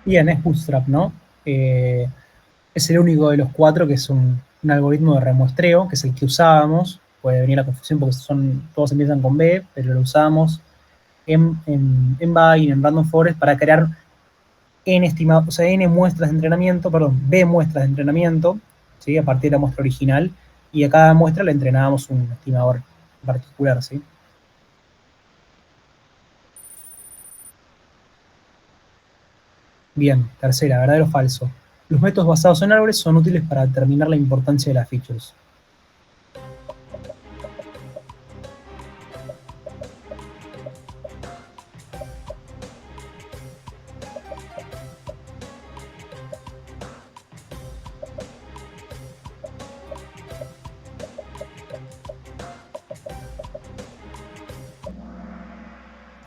Bien, es Bootstrap, ¿no? Es el único de los cuatro que es un algoritmo de remuestreo, que es el que usábamos. Puede venir la confusión porque todos empiezan con B, pero lo usamos en Bayes, en Random Forest, para crear o sea, N muestras de entrenamiento, perdón, B muestras de entrenamiento, ¿sí? A partir de la muestra original, y a cada muestra le entrenábamos un estimador particular, ¿sí? Bien, tercera, verdadero o falso. Los métodos basados en árboles son útiles para determinar la importancia de las features.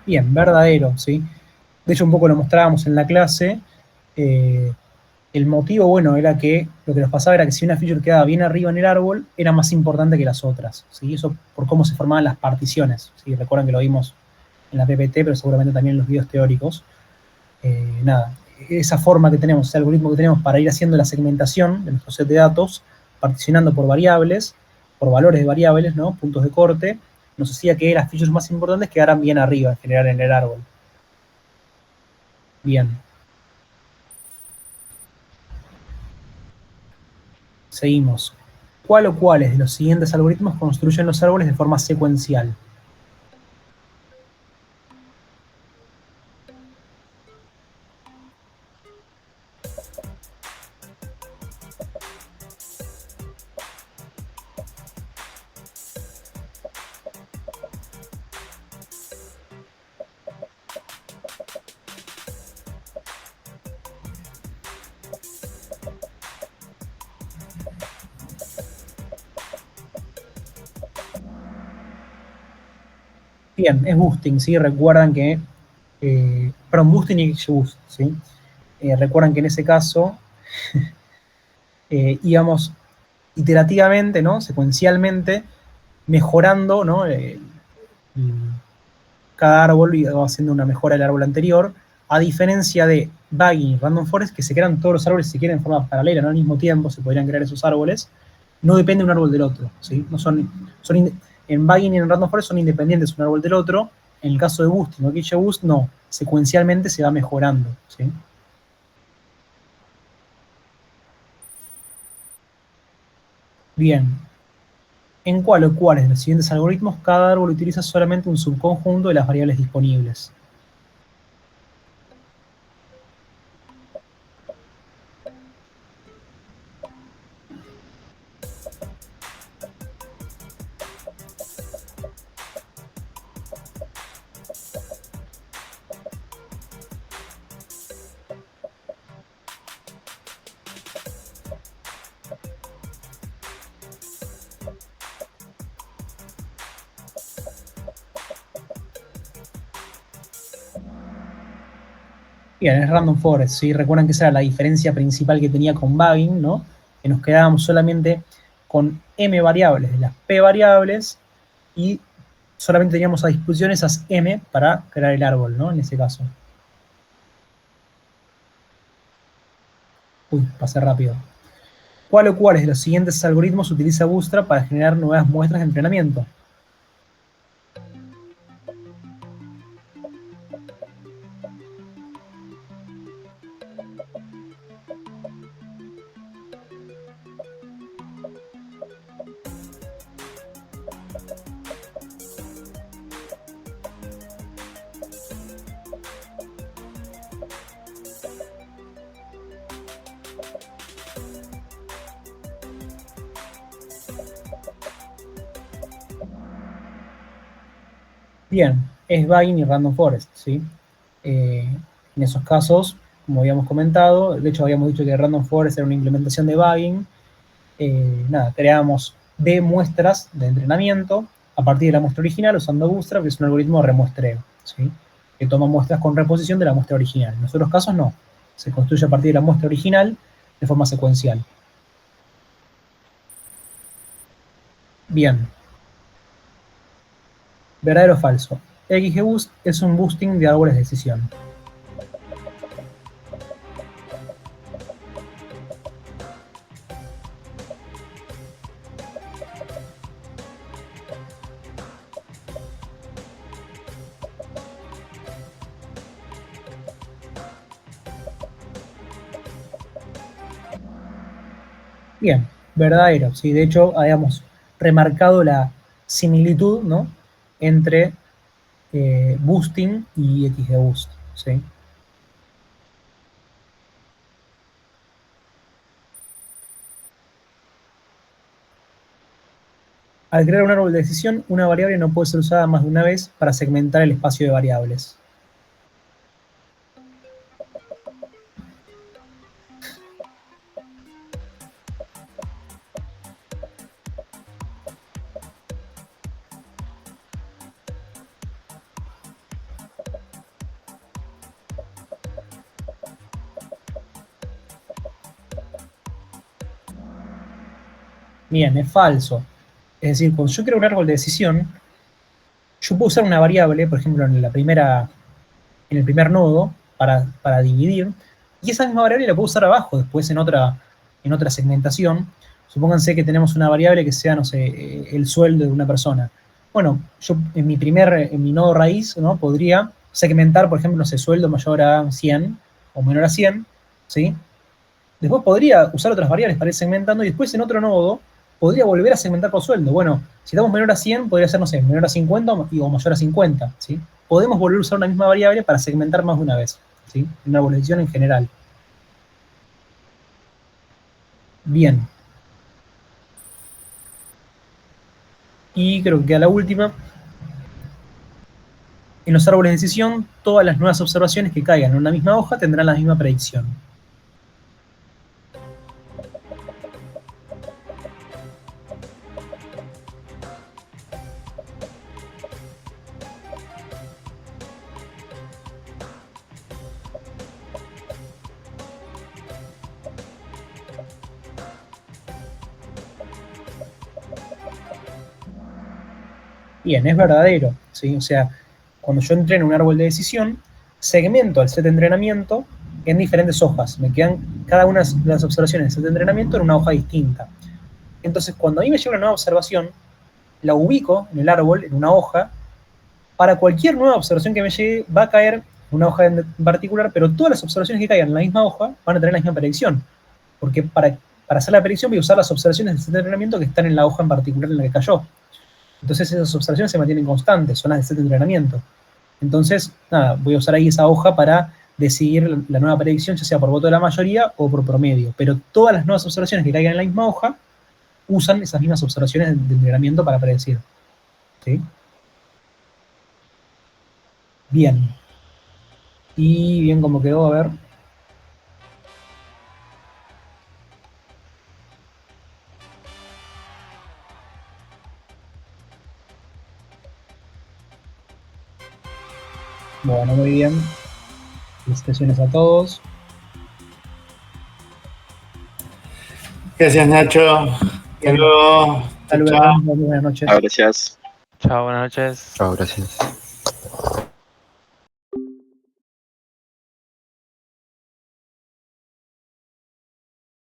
Bien, verdadero, ¿sí? De hecho, un poco lo mostrábamos en la clase. El motivo, bueno, era que lo que nos pasaba era que si una feature quedaba bien arriba en el árbol, era más importante que las otras, ¿sí? Eso por cómo se formaban las particiones, ¿sí? Recuerdan que lo vimos en la PPT, pero seguramente también en los videos teóricos. Nada, esa forma que tenemos, ese algoritmo que tenemos para ir haciendo la segmentación de nuestro set de datos, particionando por variables, por valores de variables, ¿no? Puntos de corte, nos hacía que las features más importantes quedaran bien arriba, en general, en el árbol. Bien. Seguimos. ¿Cuál o cuáles de los siguientes algoritmos construyen los árboles de forma secuencial? Bien, es boosting, ¿sí? Recuerdan que, perdón, boosting y XGBoost, ¿sí? Recuerdan que en ese caso íbamos iterativamente, ¿no? Secuencialmente, mejorando, ¿no? Cada árbol iba haciendo una mejora del árbol anterior, a diferencia de Bayes y Random Forest, que se crean todos los árboles si quieren en forma paralela, ¿no? Al mismo tiempo se podrían crear esos árboles, no depende un árbol del otro, ¿sí? No en Bayes y en Random Forest son independientes un árbol del otro. En el caso de Boosting o XGBoost, no, secuencialmente se va mejorando, ¿sí? Bien, ¿en cuál o cuáles de los siguientes algoritmos cada árbol utiliza solamente un subconjunto de las variables disponibles? Bien, es random forest, ¿sí? Recuerdan que esa era la diferencia principal que tenía con Bagging, ¿no? Que nos quedábamos solamente con m variables de las p variables y solamente teníamos a disposición esas m para crear el árbol, ¿no? En ese caso. Uy, pasé rápido. ¿Cuál o cuáles de los siguientes algoritmos utiliza Bootstrap para generar nuevas muestras de entrenamiento? Bien, es Bagging y Random Forest, ¿sí? En esos casos, como habíamos comentado, de hecho habíamos dicho que Random Forest era una implementación de Bagging. Nada, creamos B muestras de entrenamiento a partir de la muestra original usando Bootstrap, que es un algoritmo de remuestreo, ¿sí? Que toma muestras con reposición de la muestra original. En los otros casos no, se construye a partir de la muestra original de forma secuencial. Bien. ¿Verdadero o falso? XGBoost es un boosting de árboles de decisión. Bien, verdadero. ¿Sí? De hecho, habíamos remarcado la similitud, ¿no? Entre boosting y XGBoost. ¿Sí? Al crear un árbol de decisión, una variable no puede ser usada más de una vez para segmentar el espacio de variables. Bien, es falso. Es decir, cuando yo creo un árbol de decisión, yo puedo usar una variable, por ejemplo, en el primer nodo, para dividir, y esa misma variable la puedo usar abajo, después en otra segmentación. Supónganse que tenemos una variable que sea, no sé, el sueldo de una persona. Bueno, yo en mi nodo raíz, ¿no? Podría segmentar, por ejemplo, no sé, sueldo mayor a 100 o menor a 100, ¿sí? Después podría usar otras variables para ir segmentando y después en otro nodo podría volver a segmentar por sueldo. Bueno, si estamos menor a 100, podría ser, no sé, menor a 50 o mayor a 50, ¿sí? Podemos volver a usar una misma variable para segmentar más de una vez, ¿sí? En una evolución en general. Bien. Y creo que queda la última. En los árboles de decisión, todas las nuevas observaciones que caigan en una misma hoja tendrán la misma predicción. Bien, es verdadero, ¿sí? O sea, cuando yo entreno un árbol de decisión, segmento el set de entrenamiento en diferentes hojas. Me quedan cada una de las observaciones del set de entrenamiento en una hoja distinta. Entonces, cuando a mí me llega una nueva observación, la ubico en el árbol, en una hoja. Para cualquier nueva observación que me llegue, va a caer en una hoja en particular, pero todas las observaciones que caigan en la misma hoja van a tener la misma predicción. Porque para hacer la predicción voy a usar las observaciones del set de entrenamiento que están en la hoja en particular en la que cayó. Entonces esas observaciones se mantienen constantes, son las del set de entrenamiento. Entonces, nada, voy a usar ahí esa hoja para decidir la nueva predicción, ya sea por voto de la mayoría o por promedio. Pero todas las nuevas observaciones que caigan en la misma hoja usan esas mismas observaciones de entrenamiento para predecir. ¿Sí? Bien. Y bien como quedó, a ver. Bueno, muy bien. Felicitaciones a todos. Gracias, Nacho. Hasta luego. Hasta luego. Chao. Buenas noches. Gracias. Chao, buenas noches. Chao, gracias.